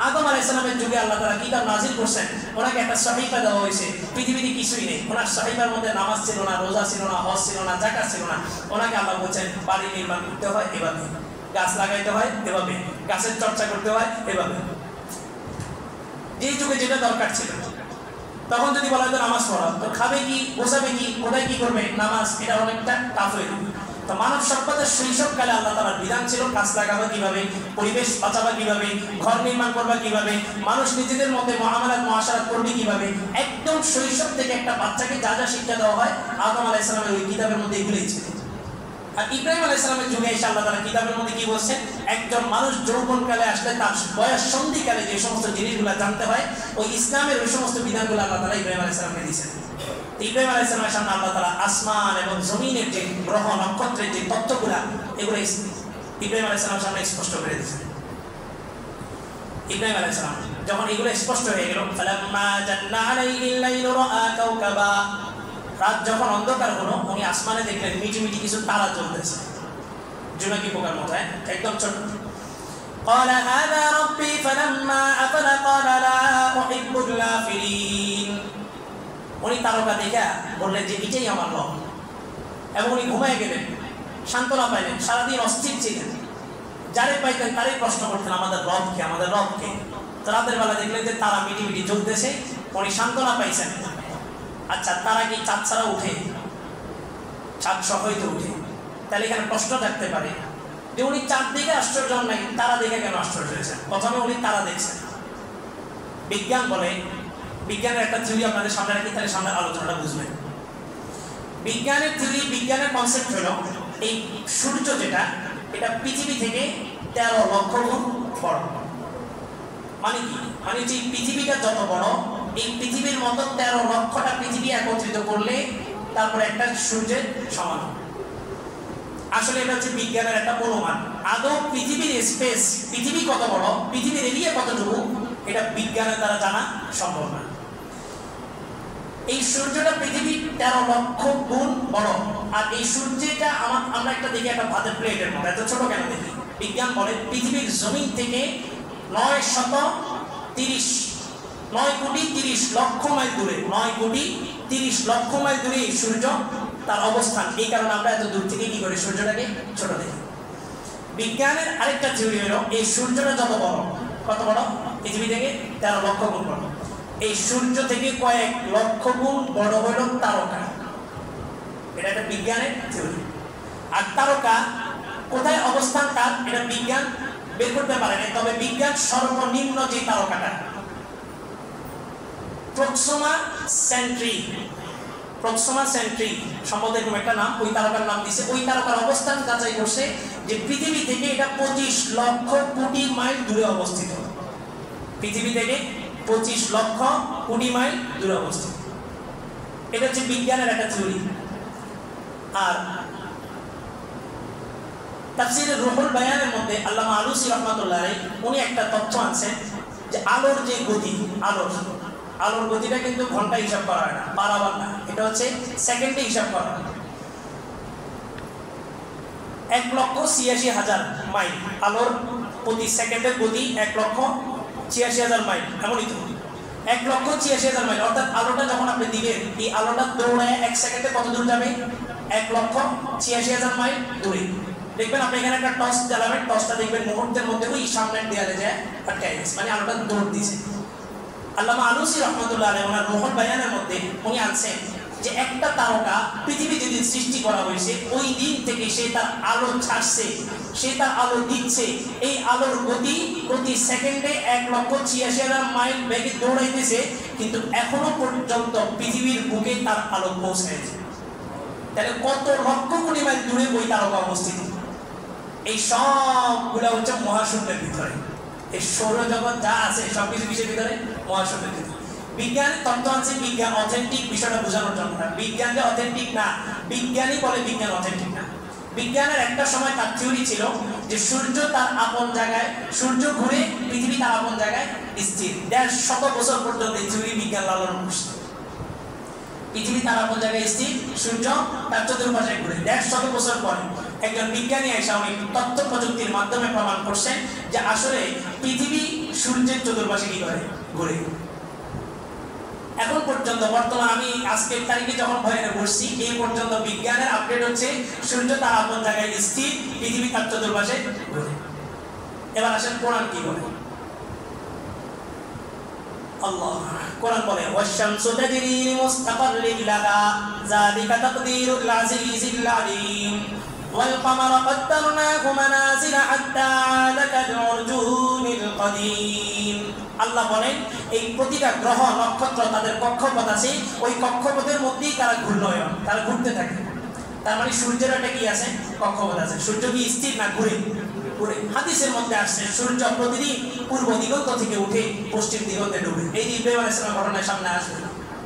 আদম আলাইহিস সালামের যুগে আল্লাহ তাআলা কিতাব নাযিল করছেন, ওনাকে একটা সহিফা দেওয়া হয়েছে, পৃথিবীতে কিছুই নেই। ওনার সহিফার মধ্যে নামাজ ছিল না, রোজা ছিল না, হজ ছিল না, যাকাত ছিল না। ওনাকে আল্লাহ বলছেন বাড়ি নির্মাণ করতে হয় এভাবে, গাছ লাগাইতে হয় এভাবে, গাছের চর্চা করতে হয় এভাবে। যেই যুগে যেটা দরকার ছিল, তখন যদি বলা হতো নামাজ পড়া, তো খাবে কি, বসাবে কি, কোথায় কি করবে, নামাজ, এটা অনেকটা টাফ হয়ে যাবে। তো মানব সভ্যতার শৈশবকালে আল্লাহ তাআলার বিধান ছিল গাছ লাগাবা কিভাবে, পরিবেশ বাঁচাবা কিভাবে, ঘর নির্মাণ করবা কিভাবে, মানুষ নিজেদের মধ্যে মুআমালাত মুআশারাত করবে কিভাবে। একদম শৈশব থেকে একটা বাচ্চাকে যা যা শিক্ষা দেওয়া হয় আদম আলাইহিস সালামের ওই কিতাবের মধ্যে এগুলোই ছিল। আর ইব্রাহিম আলাইহিস সালামের যুগে এসে আল্লাহ তাআলা কিতাবের মধ্যে কি বলছেন, একজন মানুষ যৌবনকালে আসলে তার বয়স সন্ধিকালে যে সমস্ত জিনিসগুলো জানতে হয়, ওই ইসলামের ওই সমস্ত বিধানগুলো আল্লাহ তাআলা ইব্রাহিম আলাইহিস সালামকে দিয়েছেন। ইব্রাহিম আলাইহিস সালামের সামনে আল্লাহ তাআলা আসমান এবং জমিনের যে গ্রহ নক্ষত্রের যে তত্ত্বগুলো, এগুলো ইব্রাহিম আলাইহিস সালামের সামনে স্পষ্ট করে দিয়েছেন। ইব্রাহিম আলাইহিস সালাম যখন এগুলো স্পষ্ট হয়ে গেল, ফালাম্মা জান্না আলাইহিল লাইলু রাআ কাওকাবা, রাত যখন অন্ধকার হলো উনি আসমানে দেখলেন মিটিমিটি কিছু তারা জ্বলতেছে, জোনাকি পোকার মতো, একদম ছোট। قال هذا ربي فلما أفل قال لا أحب الآفلين। উনি তারকা দেখা বললেন যে এটাই আমার রব, এবং উনি ঘুমায় গেলেন, সান্ত্বনা পাইলেন। সারাদিন অস্থির ছিলেন, যারে পাইতেন তারই প্রশ্ন করতেন আমাদের রবকে, আমাদের রবকে। তো রাতের বেলা দেখলেন যে তারা মিটিমিটি জ্বলতেছে, উনি সান্ত্বনা পাইছেন। আচ্ছা, তারা কি চাঁদ ছাড়া উঠে? চাঁদ সহই তো উঠে। তাহলে এখানে প্রশ্ন থাকতে পারে যে উনি চাঁদ দেখে আশ্চর্য হন নাকি তারা দেখে কেন আশ্চর্য হয়েছেন? প্রথমে উনি তারা দেখছেন। বিজ্ঞান বলে, বিজ্ঞানের একটা থিওরি আপনাদের সামনে রাখি, তাহলে সামনে আলোচনাটা বুঝবেন। বিজ্ঞানের থিওরি, বিজ্ঞানের কনসেপ্ট হলো এই সূর্য যেটা, এটা পৃথিবী থেকে 13 লক্ষ গুণ বড়। মানে কি? মানে যে পৃথিবীটা যত বড়, এই পৃথিবীর মতো 13 লক্ষটা পৃথিবী একত্রিত করলে তারপরে একটা সূর্যের সমান। আসলে এটা হচ্ছে বিজ্ঞানের একটা অনুমান। আদৌ পৃথিবীর স্পেস, পৃথিবী কত বড়, পৃথিবীর এরিয়া কতটুকু, এটা বিজ্ঞানের দ্বারা জানা সম্ভব না। এই সূর্যটা পৃথিবীর 13 লক্ষ গুণ বড়। আর এই সূর্যটা আমরা একটা দেখি একটা ভাতের প্লেটের মতো, এত ছোট কেন দেখি? বিজ্ঞান বলে পৃথিবীর জমিন থেকে 9 কোটি 30 লক্ষ মাইল দূরে, 9 কোটি 30 লক্ষ মাইল দূরে এই সূর্য তার অবস্থান। এই কারণে আমরা এত দূর থেকে কি করি? সূর্যটাকে ছোট দেখি। বিজ্ঞানের আরেকটা থিওরি হলো এই সূর্যটা যত বড়, কত বড়? পৃথিবী থেকে 13 লক্ষ গুণ বড়। এই সূর্য থেকে কয়েক লক্ষ গুণ বড় হলো তারকা। এটা একটা বিজ্ঞানের থিওরি। আর তারকা কোথায় অবস্থান তার, এটা বিজ্ঞান বের করতে পারে না। তবে বিজ্ঞান সর্বনিম্ন যে তারকাটা প্রক্সিমা সেন্ট্রি সম্ভবত এরকম একটা নাম, ওই তারকার নাম দিছে। ওই তারকার অবস্থান যাচাই করছে যে পৃথিবী থেকে এটা 25 লক্ষ কোটি মাইল দূরে অবস্থিত। পৃথিবী থেকে 25 লক্ষ কোটি মাইল দূরে অবস্থিত। এটা হচ্ছে বিজ্ঞানের একটা থিওরি। আর তাফসীরে রুহুল বায়ানের মধ্যে আল্লামা আলুসি রাহমাতুল্লাহ আলাইহি উনি একটা তথ্য আনছেন যে আলোর যে গতি, আলোর গতিটা কিন্তু ঘন্টায় হিসাব করা হয় না, পারাবার না, এটা হচ্ছে সেকেন্ডে হিসাব করা হয়। 1,86,000 মাইল আলোর প্রতি সেকেন্ডের গতি, 1,86,000 মাইল। এমনই তো 1,86,000 মাইল। অর্থাৎ আলোটা যখন আপনি দিবেন, এই আলোটা দৌড়ায় 1 সেকেন্ডে কত দূর যাবে? 1,86,000 মাইল দূরে। দেখবেন আপনি এখানে একটা টর্চ জ্বালাবেন, টর্চটা দেখবেন মুহূর্তের মধ্যে ওই সামনের দেয়ালে যায় আটকায় গেছে, মানে আলোটা দৌড় দিছে। আল্লামা আলুসি রাহমাতুল্লাহ আলাইহি ওনার রুহুল বায়ানের মধ্যে উনি আনছেন যে একটা তারকা পৃথিবী যেদিন সৃষ্টি করা হয়েছে ওই দিন থেকে সে তার আলো ছাড়ছে, সে তার আলো দিচ্ছে। এই আলোর গতি প্রতি সেকেন্ডে 1,86,000 মাইল বেগে দৌড়াইতেছে, কিন্তু এখনো পর্যন্ত পৃথিবীর বুকে তার আলো পৌঁছায়নি। তাহলে কত লক্ষ কোটি মাইল দূরে ওই তারকা অবস্থিত? এই সবগুলো হচ্ছে মহাশূন্যের ভিতরে। এই সৌরজগৎ যা আছে সবকিছু কিসের ভিতরে? মহাশূন্যের ভিতরে। বিজ্ঞান তত্ত্ব আছে, বিজ্ঞান অথেন্টিক বিষয়টা বোঝানোর জন্য না। বিজ্ঞান যে অথেন্টিক না, বিজ্ঞানী বলে বিজ্ঞান অথেন্টিক না। বিজ্ঞানের একটা সময় তার থিওরি ছিল যে সূর্য তার আপন জায়গায়, সূর্য ঘুরে, পৃথিবী তার আপন জায়গায় স্থির। 150 বছর পর্যন্ত এই থিওরি বিজ্ঞান লালন করছে। পৃথিবী তার আপন জায়গায় স্থির, সূর্য তার চতুর্পাশে ঘুরে। 150 বছর পরে একজন বিজ্ঞানী এসে অনেক তথ্য প্রযুক্তির মাধ্যমে প্রমাণ করছেন যে আসলে পৃথিবী সূর্যের চতুর্পাশে কি করে? ঘুরে। এখন পর্যন্ত বর্তমান আমি আজকের তারিখে যখন ভয়ানে বসছি, এই পর্যন্ত বিজ্ঞানের আপডেট হচ্ছে সূর্য তার আপন জায়গায় স্থির, পৃথিবী তার চতুর্পাশে ঘুরে। এবার আসেন কোরআন কি বলে। আল্লাহ কোরআন বলে ওয়াশ-শামসু তাজরি লিমুস্তাকাররিন লাহা যালিকা তাকদীরুল আজিজিল আলীম ওয়াল কামারা কদ্দারনাহু মানাজিলা হাত্তা আদা কাল-উরজুনিল কাদীম। আল্লাহ বলেন এই প্রতিটা গ্রহ নক্ষত্র তাদের কক্ষপথ আছে, ওই কক্ষপথের মধ্যেই তারা ঘূর্ণয়ন, তারা ঘুরতে থাকে। তার মানে সূর্যের একটা কি আছে? কক্ষপথ আছে। সূর্য কি স্থির না ঘুরে? ঘুরে। হাদিসের মধ্যে আসছে সূর্য প্রতিদিন পূর্ব দিগন্ত থেকে উঠে পশ্চিম দিগন্তে ডুবে। এই যে ইব্রাহিম আলাইহিস সালামের ঘটনায় সামনে আসবে,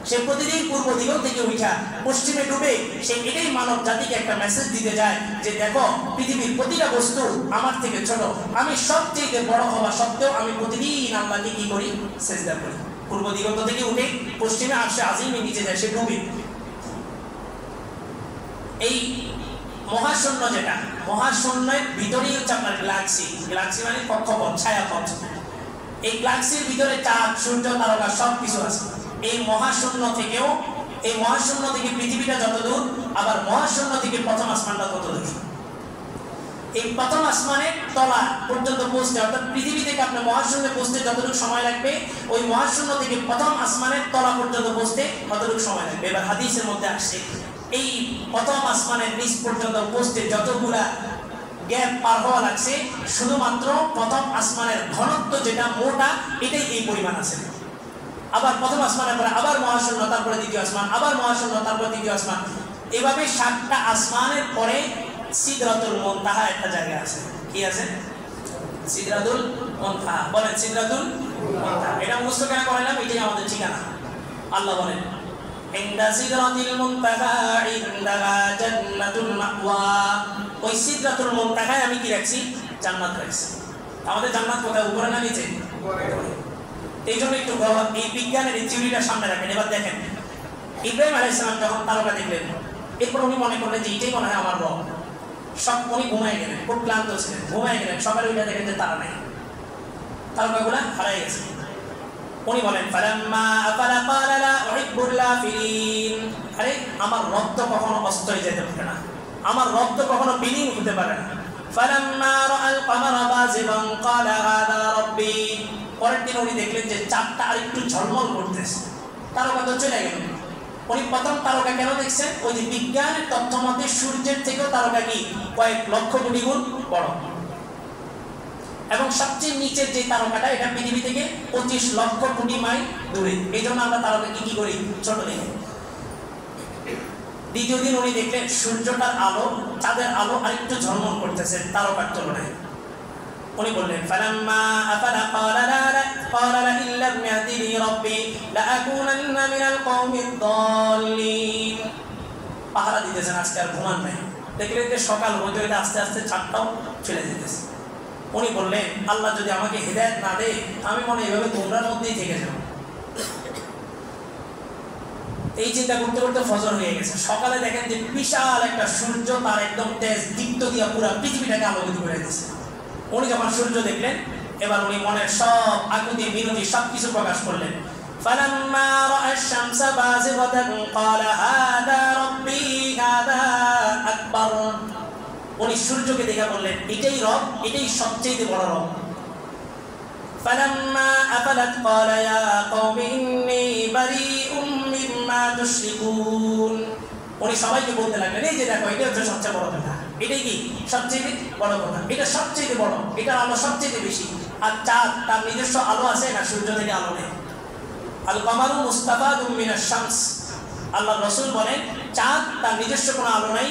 সে প্রতিদিন পূর্ব দিগন্ত থেকে উঠা পশ্চিমে ডুবে। সে এটাই মানব জাতিকে একটা মেসেজ দিতে যায় যে দেখো পৃথিবীর প্রতিটা বস্তু আমার থেকে ছোট, আমি সবচেয়ে বড় হওয়া সত্ত্বেও আমি প্রতিদিন আল্লাহকে কি করি? সিজদা করি। পূর্ব দিগন্ত থেকে উঠে পশ্চিমে আরশে আজিমে নিচে যায়, সে ডুবে। এই মহাশূন্য যেটা, মহাশূন্যের ভিতরেই হচ্ছে আপনার গ্যালাক্সি। গ্যালাক্সি মানে কক্ষপথ, ছায়াপথ। এই গ্যালাক্সির ভিতরে চাঁদ, সূর্য, তারকা সব কিছু আছে। এই মহাশূন্য থেকেও, এই মহাশূন্য থেকে পৃথিবীটা যত দূর, আবার মহাশূন্য থেকে প্রথম আসমানটা তত দূর। এই প্রথম আসমানের তলা পর্যন্ত পৌঁছতে, অর্থাৎ পৃথিবী থেকে আপনার মহাশূন্যে পৌঁছতে যতটুকু সময় লাগবে, ওই মহাশূন্য থেকে প্রথম আসমানের তলা পর্যন্ত পৌঁছতে কতটুকু সময় লাগবে। এবার হাদিসের মধ্যে আসছে এই প্রথম আসমানের নিচ পর্যন্ত পৌঁছতে যতগুলা গ্যাপ পার হওয়া লাগছে, শুধুমাত্র প্রথম আসমানের ঘনত্ব যেটা মোটা, এটাই এই পরিমাণ আছে। আবার প্রথম আসমানের পরে আবার মহাশূন্য, তারপরে দ্বিতীয় আসমান, আবার মহাশূন্য, তারপরে দ্বিতীয় আসমান, এভাবে 7টা আসমানের পরে সিদরাতুল মুনতাহা একটা জায়গা আছে। কি আছে? সিদরাতুল মুনতাহা। বলেন সিদরাতুল মুনতাহা। এটা মুখস্থ কেন করাইলাম? এটাই আমাদের ঠিকানা। আল্লাহ বলেন ইনদা সিদরাতুল মুনতাহা ইনদাহা জান্নাতুল মাওয়া। ওই সিদরাতুল মুনতাহায় আমি কি রাখছি? জান্নাত রাখছি। আমাদের জান্নাত কোথায়? উপরে না নিচে? এই জন্য একটু এই বিজ্ঞানের এই থিওরিটা সামনে রাখেন। এবার দেখেন, ইব্রাহিম আলাইহিস সালাম যখন তারকা দেখলেন, এরপর উনি মনে করলেন যে এটাই মনে হয় আমার রব। সব উনি ঘুমায় গেলেন, খুব ক্লান্ত ছিলেন, ঘুমায় গেলেন। সকালে উঠে দেখেন যে তারা নেই, তারকাগুলা হারাই গেছে। উনি বলেন ফালাম্মা আফালা ক্বালা লা উহিব্বুল লাফিলিন। আরে আমার রব তো কখনো অস্ত হয়ে যেতে পারে না, আমার রব তো কখনো বিলীন হতে পারে না। ফালাম্মা রাআল কামারা বাযিগান ক্বালা হাযা রাব্বি। পরের দিন উনি দেখলেন যে চাঁদটা আরেকটু ঝলমল করতেছে, তারকা তো চলে গেল। উনি প্রথম তারকা কেন দেখছেন? ওই যে বিজ্ঞানের তথ্য মতে সূর্যের থেকেও তারকা কি কয়েক লক্ষ কোটি গুণ বড়, এবং সবচেয়ে নিচের যে তারকাটা, এটা পৃথিবী থেকে 25 লক্ষ কোটি মাইল দূরে। এই জন্য আমরা তারকাকে কি করি? ছোট দেখি। দ্বিতীয় দিন উনি দেখলেন সূর্যটার আলো, চাঁদের আলো আরেকটু ঝলমল করতেছে তারকার তুলনায়। উনি বললেন ফালাম্মা আফালা ক্বালা লা ইল্লাম ইয়াহদিনি রাব্বি লা আকুনান্না মিনাল কওমিদ দাল্লিন। পাহারা দিতেছেন, আজকে আর ঘুমান নাই। দেখলেন যে সকাল হতে হতে আস্তে আস্তে চাঁদটাও চলে যেতেছে। উনি বললেন আল্লাহ যদি আমাকে হিদায়াত না দেয়, আমি মনে এভাবে তোমরার মধ্যেই থেকে যাব। এই চিন্তা করতে করতে ফজর হয়ে গেছে। সকালে দেখেন যে বিশাল একটা সূর্য, তার একদম তেজ দীপ্ত দিয়া পুরো পৃথিবীটাকে আলোকিত করে দিয়েছে। উনি যখন সূর্য দেখলেন, এবার উনি মনের সব আকুতি বিনতি সবকিছু প্রকাশ করলেন। ফালাম্মা রাআ আশ-শামসা বাযিগাতান ক্বালা হাযা রাব্বি হাযা আকবার। উনি সূর্যকে দেখা বললেন এটাই রব, এটাই সবচেয়ে বড় রব। ফালাম্মা আফালাত ক্বালা ইয়া কওমি ইন্নী বারীউম মিম্মা তুশরিকুন। উনি সবাইকে বলতে লাগলেন এই যে দেখো, এটা হচ্ছে সবচেয়ে বড় কথা, এটাই কি সবচেয়ে বড় কথা, এটা সবচেয়ে বড়, এটার আলো সবচেয়ে বেশি। আর চাঁদ তার নিজস্ব আলো আছে না? সূর্য থেকে আলো নেই। আল কামারু মুস্তাফাদুম মিনাশ শামস। আল্লাহ রাসূল বলেন চাঁদ তার নিজস্ব কোনো আলো নাই,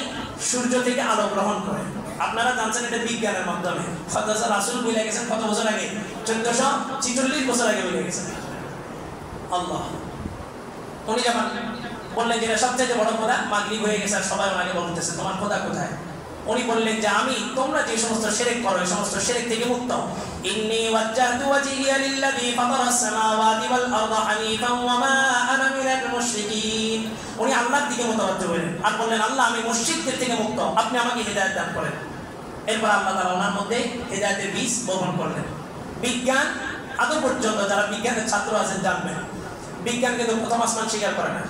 সূর্য থেকে আলো গ্রহণ করে। আপনারা জানছেন এটা বিজ্ঞানের মাধ্যমে। হযরত রাসূল বলে গেছেন কত বছর আগে? 1446 বছর আগে বলে গেছেন। আল্লাহ। উনি যখন বললেন যে সবচেয়ে বড় খোদা, মাগরিব হয়ে গেছে আর সবাই ওনাকে বলতেছে তোমার খোদা কোথায়? উনি বললেন যে আমি তোমরা যে সমস্ত শিরক করো এই সমস্ত শিরক থেকে মুক্ত। ইন্নী ওয়াজ্জাহতু ওয়াজহিয়া লিল্লাযী ফাতারাস সামাওয়াতি ওয়াল আরদা হানিফান ওয়া মা আনা মিনাল মুশরিকিন। উনি আল্লাহর দিকে মুতাওয়াজ্জিহ হলেন আর বললেন আল্লাহ আমি মুশরিকদের থেকে মুক্ত, আপনি আমাকে হিদায়াত দান করেন। এরপর আল্লাহ তাআলা ওনার মধ্যে হিদায়াতের বীজ বপন করলেন। বিজ্ঞান আদৌ পর্যন্ত যারা বিজ্ঞানের ছাত্র আছেন জানবেন, বিজ্ঞান কিন্তু প্রথম আসমান স্বীকার করে না।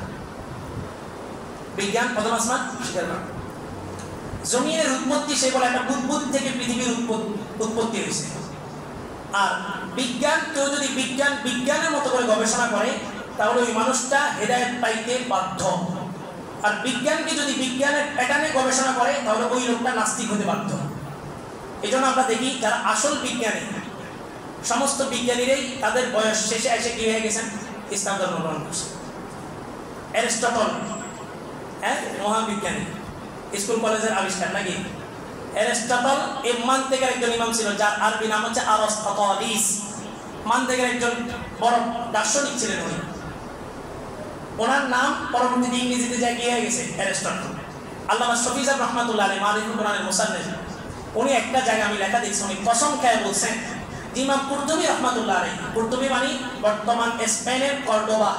বিজ্ঞান প্রথম আসমান স্বীকার করে। জমিনের উৎপত্তি সে বলে একটা বুদবুদ থেকে পৃথিবীর উৎপত্তি হয়েছে। আর বিজ্ঞান, কেউ যদি বিজ্ঞানের মতো করে গবেষণা করে তাহলে ওই মানুষটা হেদায়েত পাইতে বাধ্য। আর বিজ্ঞানকে যদি বিজ্ঞানের প্যাটার্নে গবেষণা করে তাহলে ওই লোকটা নাস্তিক হতে বাধ্য। এই জন্য আমরা দেখি যারা আসল বিজ্ঞানী, সমস্ত বিজ্ঞানীরাই তাদের বয়স শেষে এসে কি হয়ে গেছেন? ইসলাম ধর্ম গ্রহণ করছে। অ্যারিস্টটল, হ্যাঁ, মহাবিজ্ঞানী, স্কুল কলেজের আবিষ্কার নাকি? অ্যারিস্টটল এই মান্তেকের একজন ইমাম ছিল, যার আরবি নাম হচ্ছে আরস্তাতালিস। মান্তেকের একজন বড় দার্শনিক ছিলেন উনি। ওনার নাম পরবর্তীতে ইংরেজিতে যা গিয়ে গেছে অ্যারিস্টটল। আল্লামা শফিজ রহমাতুল্লাহ আলাইহি মারিফুল কোরআনের মুসান্নিফ, উনি একটা জায়গায় আমি লেখা দেখছি, উনি কসম খেয়ে বলছেন ইমাম কুরতুবী রহমাতুল্লাহ আলাইহি, কুরতুবী মানে বর্তমান স্পেনের কর্ডোবা,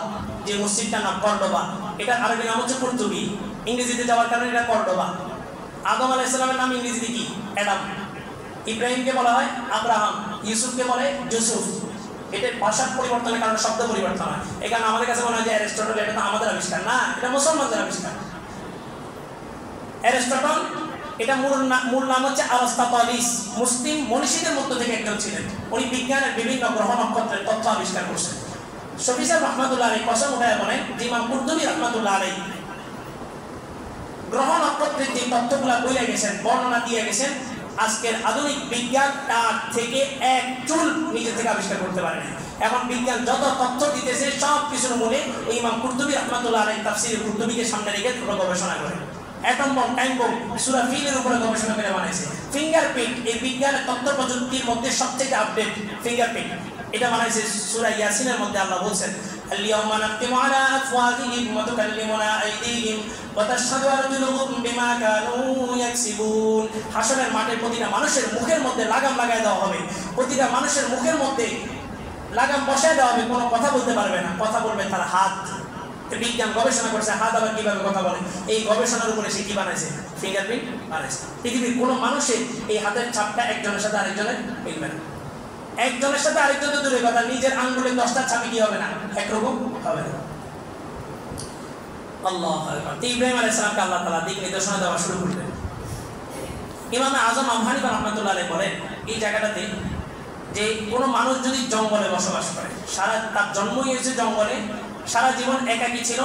যে মসজিদটার নাম কর্ডোবা, এটার আরবি নাম হচ্ছে কুরতুবী। ইংরেজিতে যাওয়ার কারণে এটা কর্ডোবা। আদম আলাইহিস সালামের নাম ইংরেজিতে কি? অ্যাডাম। ইব্রাহিমকে বলা হয় আব্রাহাম, ইউসুফকে বলে জুসুফ। এটা ভাষার পরিবর্তনের কারণে শব্দ পরিবর্তন হয়। এখানে আমাদের কাছে মনে হয় যে অ্যারিস্টটল এটা তো আমাদের আবিষ্কার, না, এটা মুসলমানদের আবিষ্কার। অ্যারিস্টটল এটা মূল নাম হচ্ছে আরিস্টোটলিস, মুসলিম মনীষীদের মধ্য থেকে একজন ছিলেন। উনি বিজ্ঞানের বিভিন্ন গ্রহ নক্ষত্রের তথ্য আবিষ্কার করছেন। শফি সাহেব রহমাতুল্লাহ আলাইহি কসম উঠায় বলেন যে ইমাম কুরতুবী রহমাতুল্লাহ আলাইহি গ্রহ নক্ষত্রের যে তথ্যগুলা বলে গেছেন, বর্ণনা দিয়ে গেছেন, আজকের আধুনিক বিজ্ঞান তার থেকে এক চুল নিজে থেকে আবিষ্কার করতে পারে না। এখন বিজ্ঞান যত তথ্য দিতেছে সব কিছুর মূলে এই ইমাম কুরতুবী রহমাতুল্লাহ আলাইহি তাফসীরে কুরতুবীকে সামনে রেখে গবেষণা করে। অ্যাটম বম, টাইম বম, সূরা ফিলের উপরে গবেষণা করে বানাইছে। ফিঙ্গারপ্রিন্ট, এই বিজ্ঞানের তথ্য প্রযুক্তির মধ্যে সবচেয়ে আপডেট ফিঙ্গারপ্রিন্ট। এটা বানাইছে সূরা ইয়াসিনের মধ্যে। আল্লাহ বলছেন আল-ইয়াওমা নাখতিমু আলা আফওয়াহিহিম ওয়া তুকাল্লিমুনা আইদিহিম ওয়া তাশহাদু আরজুলুহুম বিমা কানু ইয়াকসিবুন। হাসরের মাঠে প্রতিটা মানুষের মুখের মধ্যে লাগাম লাগায় দেওয়া হবে। প্রতিটা মানুষের মুখের মধ্যে লাগাম বসায় দেওয়া হবে, কোনো কথা বলতে পারবে না। কথা বলবে তার হাত। বিজ্ঞান গবেষণা করছে হাত আবার কিভাবে কথা বলে। এই গবেষণার উপরে সে কি বানাইছে? ফিঙ্গারপ্রিন্ট বানাইছে। পৃথিবীর কোনো মানুষের এই হাতের ছাপটা একজনের সাথে আরেকজনের মিলবে না। একজনের সাথে আরেকজন তো দূরের কথা, নিজের আঙ্গুলের 10টা ছাপি কি হবে না? একরকম হবে না। আল্লাহু আকবার। ইব্রাহিম আলাইহিস সালামকে আল্লাহ তাআলা দিক নির্দেশনা দেওয়া শুরু করলেন। ইমাম আযম আবু হানিফা রাহমাতুল্লাহ আলাইহি বলেন এই জায়গাটাতে যে কোনো মানুষ যদি জঙ্গলে বসবাস করে, সারা তার জন্মই হয়েছে জঙ্গলে, সারা জীবন একাকী ছিল,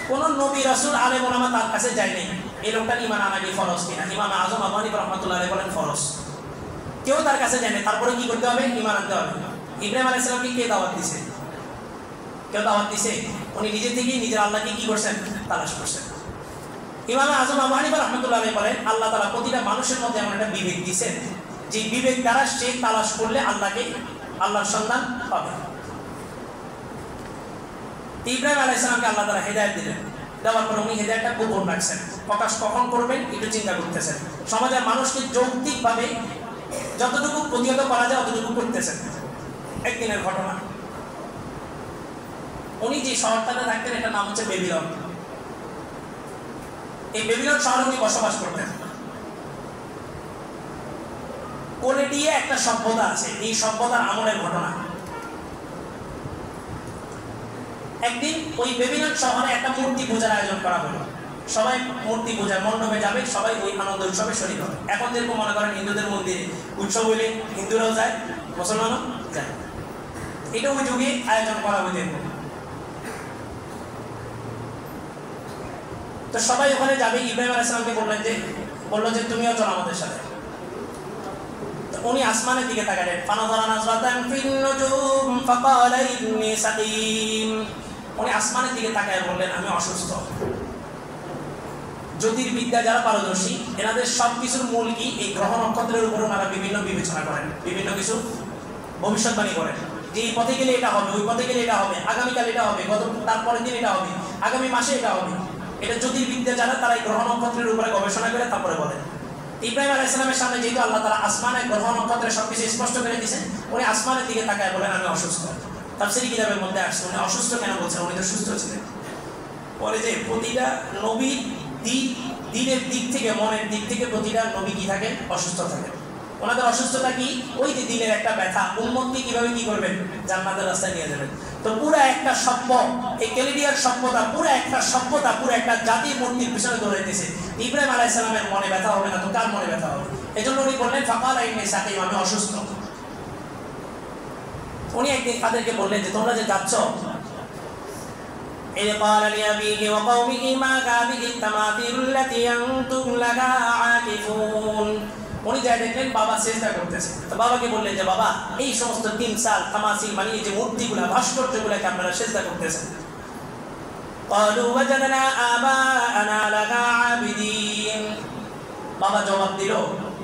কোন নবী রাসূল আলেম ওলামা তার কাছে যায়নি, এই লোকটার ঈমান আনা কি ফরজ কিনা? ইমাম আযম আবু হানিফা রাহমাতুল্লাহ আলাইহি বলেন ফরজ। কেউ তার কাছে যায়নি, তারপরে কি করতে হবে? ঈমান আনতে হবে। ইব্রাহিম আলাইহিস সালামকে কে দাওয়াত দিয়েছে? কেউ দাওয়াত দিয়েছে? উনি নিজে থেকেই নিজের আল্লাহকে কি করছেন? তালাশ করছেন। ইমাম আযম আবু হানিফা রাহমাতুল্লাহ আলাইহি বলেন আল্লাহ তাআলা প্রতিটা মানুষের মধ্যে এমন একটা বিবেক দিয়েছেন যে বিবেক দ্বারা সে তালাশ করলে আল্লাহকে, আল্লাহর সন্ধান পাবে। ইব্রাহিম আলাইহিস সালামকে আল্লাহ তাআলা হেদায়েত দিলেন। দেওয়ার পর উনি হেদায়েতটা গোপন রাখছেন, প্রকাশ কখন করবেন একটু চিন্তা করতেছেন। সমাজের মানুষকে যৌক্তিকভাবে যতটুকু প্রতিহত করা যায় অতটুকু করতেছেন। একদিনের ঘটনা, উনি যে শহরটাতে থাকতেন এটার নাম হচ্ছে বেবিলন। এই বেবিলন শহরে উনি বসবাস করতেন। কোলেডিয়ে একটা সভ্যতা আছে, এই সভ্যতার আমলের ঘটনা। একদিন ওই বেবিলন শহরে একটা মূর্তি পূজার আয়োজন করা হলো। সবাই মূর্তি পূজার মণ্ডপে যাবে, সবাই ওই আনন্দ উৎসবে শরীক হবে। এখন যেরকম মনে করেন হিন্দুদের মন্দিরে উৎসব হইলে হিন্দুরাও যায়, মুসলমানও যায়, এটা ওই যুগে আয়োজন করা হইতে। তো সবাই ওখানে যাবে। ইব্রাহিম আলাইহিস সালামকে বললো যে তুমিও চলো আমাদের সাথে। উনি আসমানের দিকে তাকালেন, ফানাযারা নাযরাতান ফিন নুজুম ফাকালা ইন্নী সাকিম। উনি আসমানের দিকে তাকায় বললেন আমি অসুস্থ। জ্যোতির্বিদ্যা যারা পারদর্শী এনাদের সবকিছুর মূল কি? এই গ্রহ নক্ষত্রের উপর ওনারা বিভিন্ন বিবেচনা করেন, বিভিন্ন কিছু ভবিষ্যৎবাণী করেন যে এই পথে গেলে এটা হবে, ওই পথে গেলে এটা হবে, আগামীকাল এটা হবে, তারপরের দিন এটা হবে, আগামী মাসে এটা হবে। এটা জ্যোতির্বিদ্যা যারা তারা এই গ্রহ নক্ষত্রের উপরে গবেষণা করে তারপরে বলেন। ইব্রাহিম আলাইহিস সালামের সামনে যেহেতু আল্লাহ তাআলা আসমানে গ্রহ নক্ষত্রের সবকিছু স্পষ্ট করে দিয়েছেন, উনি আসমানের দিকে তাকায় বলেন আমি অসুস্থ। তাফসীরি কিতাবের মধ্যে আসছে উনি অসুস্থ কেন বলছেন? উনি তো সুস্থ ছিলেন। বলে যে প্রতিটা নবীর দিনের দিক থেকে, মনের দিক থেকে প্রতিটা নবী কি থাকেন? অসুস্থ থাকেন। ওনাদের অসুস্থতা কি? ওই যে দিনের একটা ব্যথা, উম্মতকে কিভাবে কি করবেন? জান্নাতের রাস্তায় নিয়ে যাবেন। তো পুরো একটা সভ্য, এই ক্যালিডিয়ার সভ্যতা, পুরো একটা সভ্যতা, পুরো একটা জাতি মূর্তির পিছনে দৌড়াইতেছে। ইব্রাহিম আলাইহিস সালামের মনে ব্যথা হবে না তো কার মনে ব্যথা হবে? এজন্য উনি বললেন ফাকালা ইন্নী সাকিম, আমি অসুস্থ। উনি একদিন তাদেরকে বললেন যে তোমরা যে যাচ্ছ, إذ قال لأبيه وقومه ما هذه التماثيل التي أنتم لها عاكفون। উনি যা দেখলেন বাবা সিজদা করতেছে, তো বাবাকে বললেন যে বাবা এই সমস্ত তিমসাল তামাসিল মানে এই যে মূর্তিগুলা, ভাস্কর্যগুলাকে আপনারা সিজদা করতেছেন। قالوا وجدنا آباءنا لها عابدين। বাবা জবাব দিল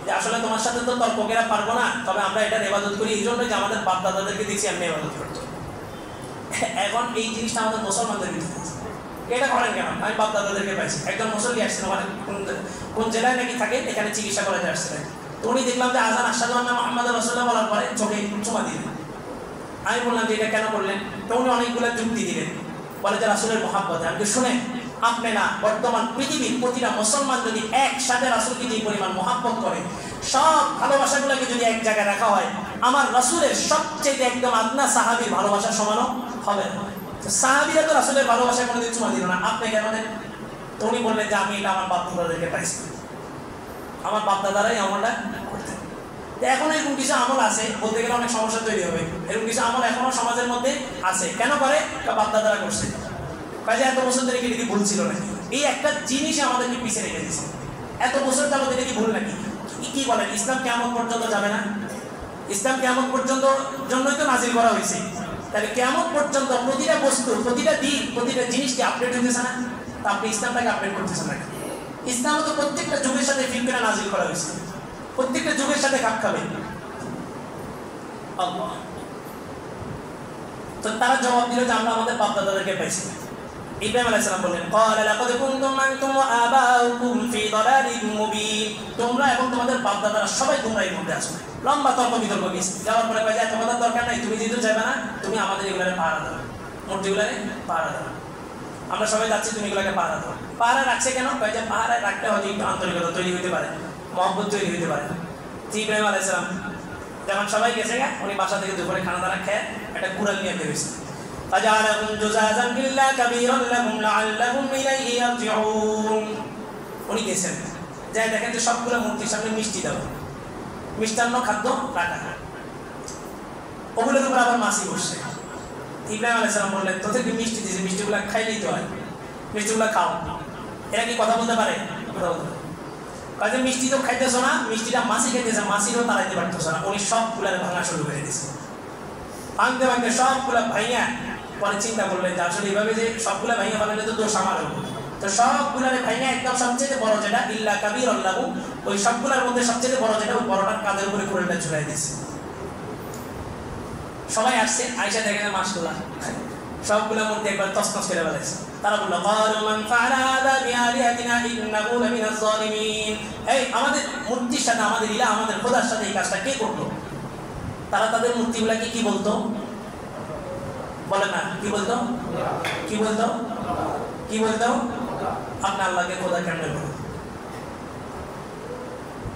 যে আসলে তোমার সাথে তো তর্ক করা পারবো না, তবে আমরা এটার ইবাদত করি এই জন্যই যে আমাদের বাপ দাদাদেরকে দেখছি এমনি ইবাদত করতো। এখন এই জিনিসটা আমাদের মুসলমানদের ভিতরে আছে। এটা করেন কেন? আমি বাপ দাদাদেরকে পাইছি। একজন মুসল্লি আসছেন, মানে কোন জেলায় নাকি থাকে, এখানে চিকিৎসা করাতে আসছিলেন। তো উনি দেখলাম যে আযান আশহাদু আন্না মুহাম্মাদুর রাসূলুল্লাহ বলার পরে চোখে চুমা দিলেন। আমি বললাম যে এটা কেন করলেন? তো উনি অনেকগুলো যুক্তি দিলেন, বলে যে রাসূলের মহব্বত। আমি শুনেন আপনি না, বর্তমান পৃথিবীর প্রতিটা মুসলমান যদি একসাথে রাসূলকে যে পরিমাণ মহব্বত করে, সব ভালোবাসাগুলোকে যদি এক জায়গায় রাখা হয়, আমার রাসূলের সবচেয়ে একদম আদনা সাহাবীর ভালোবাসার সমানও হবে না। সাহাবীরা তো রাসূলের ভালোবাসা কোনোদিন চুমা দিল না, আপনি কেন দেন? তো উনি বললেন যে আমি এটা আমার বাপ দাদাদেরকে পাইছি, আমার বাপ দাদারাই আমলটা করতেন। এখন এরকম কিছু আমল আছে, বলতে গেলে অনেক সমস্যা তৈরি হবে। এরকম কিছু আমল এখনো সমাজের মধ্যে আছে। কেন করে? বাপ দাদারা করছে, কাজে এত বছর ধরে কি ভুল ছিল নাকি? এই একটা জিনিস আমাদেরকে পিছিয়ে রেখে দিয়েছে। এত বছর যাবত এটা কি ভুল নাকি? কি বলেন? ইসলাম কিয়ামত পর্যন্ত যাবে না? ইসলাম কিয়ামত পর্যন্ত জন্যই তো নাজিল করা হয়েছে। তাহলে কিয়ামত পর্যন্ত প্রতিটা বস্তু, প্রতিটা দিন, প্রতিটা জিনিসকে আপডেট হইতেছে না? তা আপনি ইসলামটাকে আপডেট করতেছেন নাকি? ইসলাম তো প্রত্যেকটা যুগের সাথে ফিট করে নাজিল করা হয়েছে, প্রত্যেকটা যুগের সাথে খাপ খাবে। তো তারা জবাব দিল যে আমরা আমাদের বাপ দাদাদেরকে পাইছি। ইব্রাহিম আলাইহিস সালাম বললেন, ক্বালা লাকাদ কুনতুম আনতুম ওয়া আবাউকুম ফি দালালিন মুবিন, তোমরা এবং তোমাদের বাপ দাদারা সবাই গুমরাহির মধ্যে আছো। লম্বা তর্ক বিতর্ক গেছে, যাওয়ার পরে কয় যে তোমাদের দরকার নাই, তুমি যেহেতু যাবে না, তুমি আমাদের এগুলারে পাহারা দাও, মূর্তিগুলারে পাহারা দাও, আমরা সবাই যাচ্ছি, তুমি এগুলাকে পাহারা দাও। পাহারা রাখছে কেন? কয় যে পাহারা রাখতে হয়তো একটু আন্তরিকতা তৈরি হইতে পারে, মহব্বত তৈরি হইতে পারে। ইব্রাহিম আলাইহিস সালাম যখন সবাই গেছে গা, উনি বাসা থেকে দুপুরে খানা দানা খেয়ে একটা কুড়াল নিয়ে বেরিয়েছে। فجعلهم جزازا إلا كبيرا لهم لعلهم إليه يرجعون। উনি গেছেন, যাই দেখেন যে সবগুলো মূর্তির সামনে মিষ্টি দাও, মিষ্টান্ন খাদ্য রাখা, ওগুলোর উপর আবার মাছি বসছে। ইব্রাহিম আলাইহিস সালাম বললেন, তোদেরকে মিষ্টি দিয়েছে, মিষ্টিগুলো খাইলেই তো হয়, মিষ্টিগুলো খাও। এরা কি কথা বলতে পারে? কথা বলতে পারে। কাজে মিষ্টি তো খাইতেছ না, মিষ্টিটা মাছি খাইতেছে, মাছিরও তাড়াইতে পারতেছ না। উনি সবগুলো ভাঙা শুরু করে দিয়েছে, ভাঙতে ভাঙতে সবগুলো ভাইয়া। পরে চিন্তা করলেন যে আসলে এইভাবে যে সবগুলা ভাইয়া বানালে তো দোষ আমার হবে। তো সবগুলারে ভাইয়া একদম সবচেয়ে বড় যেটা ইল্লা কাবীরান লাহু, ওই সবগুলার মধ্যে সবচেয়ে বড় যেটা, ওই বড়টার কাঁধের উপরে কুড়ালটা ঝুলাই দিয়েছে। সবাই আসছে, আয়েশা দেখেন মাশাআল্লাহ সবগুলা মূর্তি একবার তছনছ করে ফেলেছে। তারা বলল, ক্বালু মান ফাআলা হাযা বিআলিহাতিনা ইন্নাহু লামিনাজ যালিমিন, এই আমাদের মূর্তির সাথে, আমাদের ইলাহ, আমাদের খোদার সাথে এই কাজটা কে করলো? তারা তাদের মূর্তিগুলাকে কি বলতো? বলে না, কি বলতো? কি বলতো? কি বলতো? আপনি আল্লাহকে খোদা কেমনে বলেন?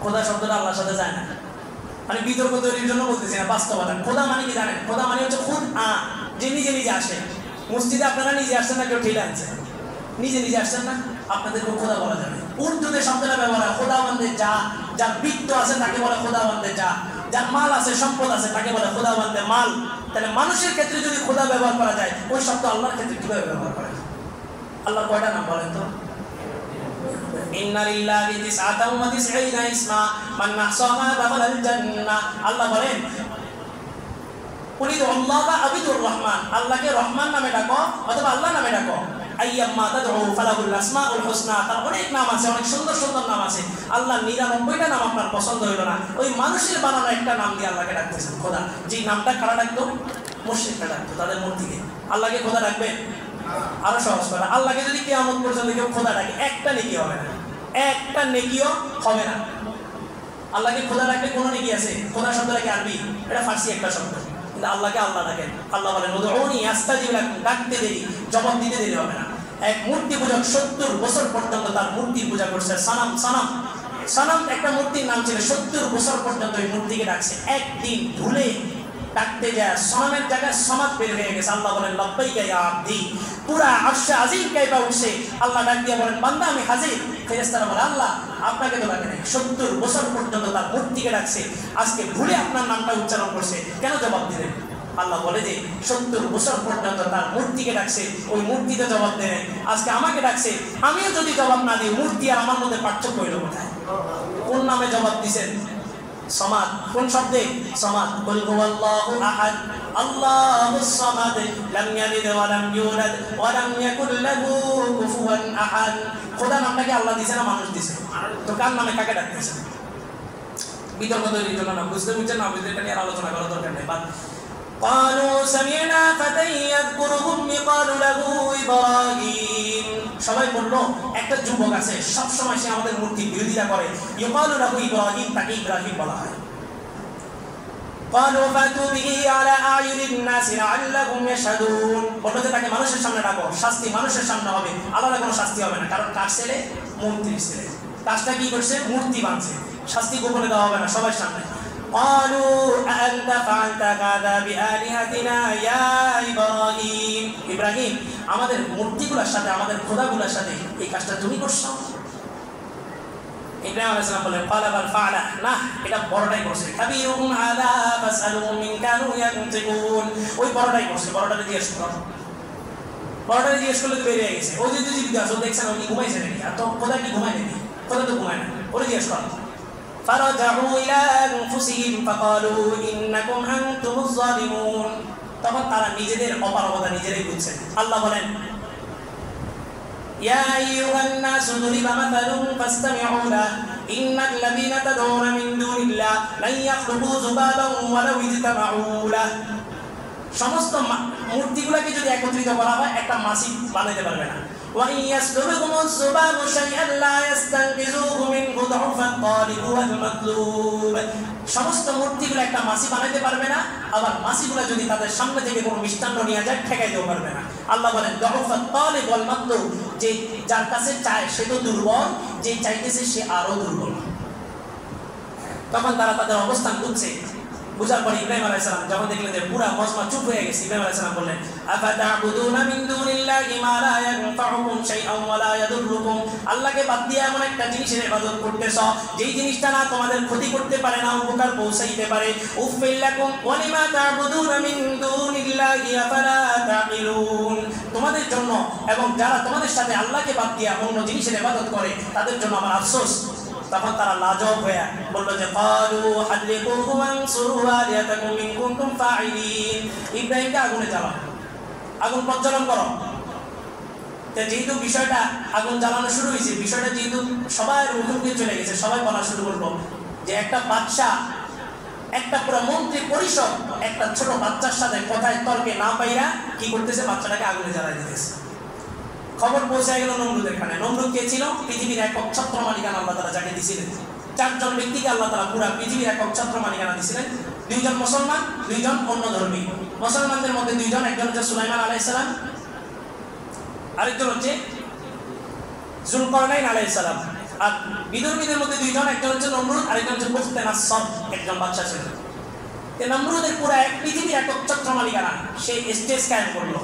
খোদা শব্দটা আল্লাহর সাথে যায় না, মানে বিতর্ক তৈরির জন্য বলতেছি না, বাস্তবতা। খোদা মানে কি জানেন? খোদা মানে হচ্ছে খুদ যে নিজে নিজে আসে। মসজিদে আপনারা নিজে আসছেন না, কেউ ঠেলে আনছেন? নিজে নিজে আসছেন না, আপনাদেরকে খোদা বলা যাবে। উর্দুতে শব্দটা ব্যবহার হয় খোদাবন্দে যা, যার বৃত্ত আছে তাকে বলে খোদাবন্দে যা, যার মাল আছে, সম্পদ আছে, তাকে বলে খোদাবন্দে মাল। তাহলে মানুষের ক্ষেত্রে যদি খোদা ব্যবহার করা যায়, ওই শব্দ আল্লাহর ক্ষেত্রে কিভাবে ব্যবহার করা যায়? আল্লাহর কয়টা নাম বলেন তো? ইন্না লিল্লাহি তিসআতাও ওয়া তিসঈনা ইসমা মান আহসাহা দাখালাল জান্নাহ। আল্লাহ বলেন, কুলিদু আল্লাহ আবিদুর রহমান, আল্লাহকে রহমান নামে ডাকো অথবা আল্লাহ নামে ডাকো। আইয়াম্মা তাদউ ফালাহুল আসমাউল হুসনা, তার অনেক নাম আছে, অনেক সুন্দর সুন্দর নাম আছে। আল্লাহ 99টা নাম আপনার পছন্দ হইল না, ওই মানুষের বানানো একটা নাম দিয়ে আল্লাহকে ডাকতেছেন খোদা। যে নামটা কারা ডাকতো? মুশরিকরা ডাকতো তাদের মূর্তিকে। আল্লাহকে খোদা ডাকবে? আরো সহজ কথা, আল্লাহকে যদি কিয়ামত পর্যন্ত কেউ খোদা ডাকে, একটা নেকি হবে না, একটা নেকিও হবে না। আল্লাহকে খোদা ডাকলে কোনো নেকি আছে? খোদা শব্দটা কি আরবি? এটা ফার্সি একটা শব্দ, কিন্তু আল্লাহকে আল্লাহ ডাকেন। আল্লাহ বলেন, উদউনি আস্তাজিব লাকুম, ডাকতে দেরি, জবাব দিতে দেরি হবে না। এক মূর্তি পূজক 70 বছর পর্যন্ত তার মূর্তির পূজা করছে। সানাম, সানাম, সানাম একটা মূর্তির নাম ছিল। 70 বছর পর্যন্ত ওই মূর্তিকে ডাকছে। একদিন ভুলে ডাকতে যায় সনামের জায়গায় সমাদ বের হয়ে গেছে। আল্লাহ বলেন, লাব্বাইকা ইয়া আবদি। পুরা আরশে আজিম কাইবা উঠছে। আল্লাহ ডাক দিয়ে বলেন, বান্দা আমি হাজির। ফেরেশতারা বলে, আল্লাহ আপনাকে তো ডাকে নাই, 70 বছর পর্যন্ত তার মূর্তিকে ডাকছে, আজকে ভুলে আপনার নামটা উচ্চারণ করছে, কেন জবাব দিলেন? আল্লাহ বলে যে 70 বছর পর্যন্ত তার মূর্তিকে ডাকছে, ওই মূর্তিতে জবাব দেয়, আজকে আমাকে ডাকছে, আমিও যদি জবাব না দিই, মূর্তি আর আমার মধ্যে পার্থক্য হইল কোথায়? কোন নামে জবাব দিছেন? সমাদ। কোন শব্দে? সমাদ। কুল হুয়াল্লাহু আহাদ আল্লাহুস সামাদ লাম ইয়ালিদ ওয়া লাম ইউলাদ ওয়া লাম ইয়াকুল লাহু কুফুয়ান আহাদ। খোদা নামটাকে আল্লাহ দিছে না মানুষ দিছে? তো কার নামে কাকে ডাকতেছে? বিতর্ক তৈরির জন্য না, বুঝতে বুঝছেন না, বুঝতে এটা নিয়ে আলোচনা করার দরকার নেই। বাদ। قالوا سمعنا فتى يذكرهم يقال له إبراهيم। সবাই বললো, একটা যুবক আছে সব সময় সে আমাদের মূর্তি বিরোধিতা করে, ইউকালু লাহু ইব্রাহিম, তাকে ইব্রাহিম বলা হয়। قالوا فاتوا به على أعين الناس لعلهم يشهدون বলতে তাকে মানুষের সামনে ডাকো শাস্তি মানুষের সামনে হবে আলাদা কোনো শাস্তি হবে না কারণ কার ছেলে মন্ত্রীর ছেলে কাজটা কি করছে মূর্তি বানছে শাস্তি গোপনে দেওয়া হবে না সবার সামনে قالوا أأنت فعلت هذا بآلهتنا يا إبراهيم ইব্রাহিম আমাদের মূর্তিগুলোর সাথে আমাদের খোদাগুলোর সাথে এই কাজটা তুমি করছো ইব্রাহিম আলাইহিস সালাম বলেন ক্বালা বাল ফাআলা না এটা বড়টাই করছে কাবীরুহুম হাযা ফাসআলুহুম মিন কানু ইয়ানতিকুন ওই বড়টাই করছে বড়টাকে জিজ্ঞেস করো বড়টাকে জিজ্ঞেস করলে তো বেরিয়ে গেছে ও যদি জিজ্ঞাসা দেখছেন উনি ঘুমাইছে নাকি আর তো খোদা কি ঘুমায় নাকি খোদা তো ঘুমায় না ওরে জিজ্ঞেস করো فرجعوا إلى أنفسهم فقالوا إنكم أنتم الظالمون তখন তারা নিজেদের অপারগতা নিজেরাই বুঝছেন আল্লাহ বলেন يا أيها الناس ضرب مثل فاستمعوا له إن الذين تدعون من دون الله لن يخلقوا ذبابا ولو اجتمعوا له সমস্ত মূর্তিগুলোকে যদি একত্রিত করা হয় একটা মাছি বানাইতে পারবে না وإن يسلبهم الذباب شيئا لا يستنقذوه منه ضعف الطالب والمطلوب সমস্ত মূর্তিগুলো একটা মাছি বানাইতে পারবে না আবার মাছিগুলো যদি তাদের সামনে থেকে কোনো মিষ্টান্ন নিয়ে যায় ঠেকাইতেও পারবে না আল্লাহ বলেন ضعف الطالب والمطلوب যে যার কাছে চায় সে তো দুর্বল যে চাইতেছে সে আরো দুর্বল তখন তারা তাদের অবস্থান বুঝছে বুঝার পর ইব্রাহিম আলাইহিস সালাম যখন দেখলেন যে পুরা মজমা চুপ হয়ে গেছে ইব্রাহিম আলাইহিস সালাম বললেন আফাতা'বুদুনা মিন দুনিল্লাহি মা লা ইয়ানফা'ুকুম শাইআন ওয়া লা ইয়াদুররুকুম আল্লাহকে বাদ দিয়ে এমন একটা জিনিসের ইবাদত করতেছ যেই জিনিসটা না তোমাদের ক্ষতি করতে পারে না উপকার পৌঁছাইতে পারে উফিল লাকুম ওয়া লিমা তা'বুদুনা মিন দুনিল্লাহি আফালা তা'কিলুন তোমাদের জন্য এবং যারা তোমাদের সাথে আল্লাহকে বাদ দিয়ে অন্য জিনিসের ইবাদত করে তাদের জন্য আমার আফসোস তখন তারা লাজবাব হয়ে বলল যে ক্বালু হাদলিকুহু ওয়ানসুরু আলিয়াতাকুম ইন কুনতুম ফাইলিন ইব্রাহিমকে আগুনে জ্বালাও আগুন প্রজ্বলন করো তো যেহেতু বিষয়টা আগুন জ্বালানো শুরু হয়েছে বিষয়টা যেহেতু সবাই মুখে চলে গেছে সবাই বলা শুরু করলো যে একটা বাদশা একটা পুরো মন্ত্রী পরিষদ একটা ছোট বাচ্চার সাথে কথায় তর্কে না পাইরা কি করতেছে বাচ্চাটাকে আগুনে জ্বালাই দিতেছে খবর পৌঁছে গেল নমরুদের এখানে নমরুদ কে ছিল পৃথিবীর একক ছত্র মালিকানা আল্লাহ তাআলা যাকে দিয়েছিলেন চারজন ব্যক্তিকে আল্লাহ তাআলা পুরো পৃথিবীর একক ছত্র মালিকানা দিয়েছিলেন দুইজন মুসলমান দুইজন অন্য ধর্মী মুসলমানদের মধ্যে দুইজন একজন হচ্ছে সুলাইমান আলাইহিস সালাম আরেকজন হচ্ছে যুলকারনাইন আলাইহিস সালাম আর বিধর্মীদের মধ্যে দুইজন একজন হচ্ছে নমরুদ আরেকজন হচ্ছে বুখতানাসর একজন বাদশা ছিলেন এই নমরুদের পুরো এক পৃথিবীর একক ছত্র মালিকানা সেই স্টেজ কায়েম করলো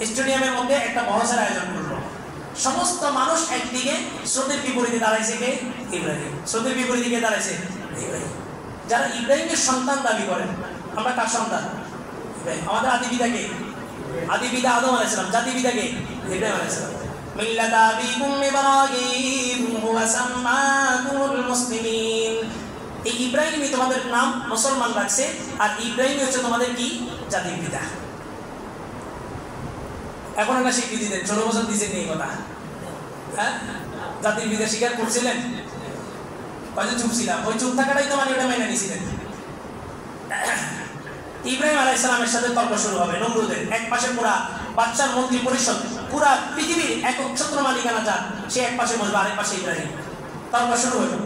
স্টেডিয়ামের মধ্যে একটা বহসের আয়োজন করলো সমস্ত মানুষ একদিকে স্রোতের বিপরীতে দাঁড়াইছে কে ইব্রাহিম স্রোতের বিপরীতে কে দাঁড়াইছে ইব্রাহিম যারা ইব্রাহিমের সন্তান দাবি করেন আমরা কার সন্তান ইব্রাহিম আমাদের আদিপিতাকে আদিপিতা আদম আলাইহিস সালাম জাতিপিতাকে ইব্রাহিম আলাইহিস সালাম মিল্লাতা আবিকুম ইব্রাহিম হুয়া সাম্মাকুমুল মুসলিমিন এই ইব্রাহিমই তোমাদের নাম মুসলমান রাখছে আর ইব্রাহিম হচ্ছে তোমাদের কি জাতিপিতা এখন একটা স্বীকৃতি দেন 16 বছর দিয়েছেন এই কথা হ্যাঁ জাতির বিদ্যা স্বীকার করছিলেন কয়জন চুপ ছিলাম ওই চুপ থাকাটাই তো মানে ওটা মেনে নিয়েছিলেন ইব্রাহিম আলাইহিস সালামের সাথে তর্ক শুরু হবে নমরুদের এক পাশে পুরা বাদশার মন্ত্রী পরিষদ পুরা পৃথিবীর একক ছত্র মালিকানা যান সে এক পাশে বসবে আরেক পাশে ইব্রাহিম তর্ক শুরু হলো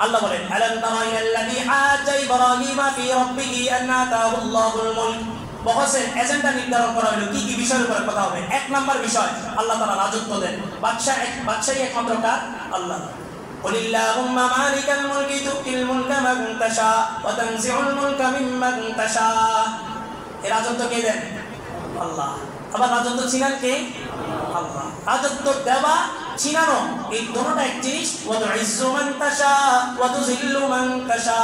আল্লাহ বলেন আলাম তারা ইলাল্লাযী আতা ইব্রাহিমা ফি রাব্বিহি আন আতাহু আল্লাহুল মুলক বহসের এজেন্ডা নির্ধারণ করা হলো কি কি বিষয়ের উপর কথা হবে এক নাম্বার বিষয় আল্লাহ তাআলা রাজত্ব দেন বাদশাহী একমাত্র কার আল্লাহ কুলিল্লাহুম্মা মালিকাল মুলকি তুতিল মুলকা মান তাশা ওয়া তানজিউল মুলকা মিম্মান তাশা এই রাজত্ব কে দেন আল্লাহ আবার রাজত্ব ছিনান কে আল্লাহ রাজত্ব দেওয়া ছিনানো এই দুটোটা এক জিনিস ওয়া তুইজ্জু মান তাশা ওয়া তুযিল্লু মান তাশা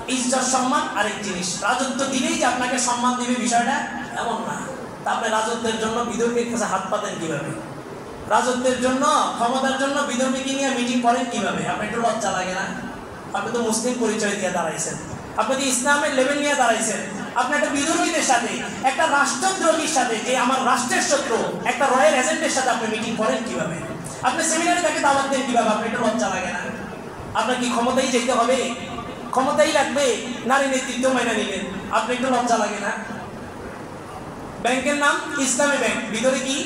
ইজ্জত সম্মান আরেক জিনিস রাজত্ব দিলেই যে আপনাকে সম্মান দিবে বিষয়টা এমন না তারপরে রাজত্বের জন্য বিধর্মীর কাছে হাত পাতেন কিভাবে রাজত্বের জন্য ক্ষমতার জন্য বিধর্মীকে নিয়ে মিটিং করেন কিভাবে আপনার একটু লজ্জা লাগে না আপনি তো মুসলিম পরিচয় দিয়ে দাঁড়াইছেন আপনি তো ইসলামের লেভেল নিয়ে দাঁড়াইছেন আপনি একটা বিধর্মীদের সাথে একটা রাষ্ট্রদ্রোহীর সাথে যে আমার রাষ্ট্রের শত্রু একটা রয়্যাল এজেন্টের সাথে আপনি মিটিং করেন কিভাবে আপনি সেমিনারে তাকে দাওয়াত দেন কিভাবে আপনার একটু লজ্জা লাগে না আপনার কি ক্ষমতাই যেতে হবে ক্ষমতাই লাগবে নারী নেতৃত্ব মেনে নিলেন আপনি একটু লজ্জা লাগে না ব্যাংকের নাম ইসলামী ব্যাংক ভিতরে কি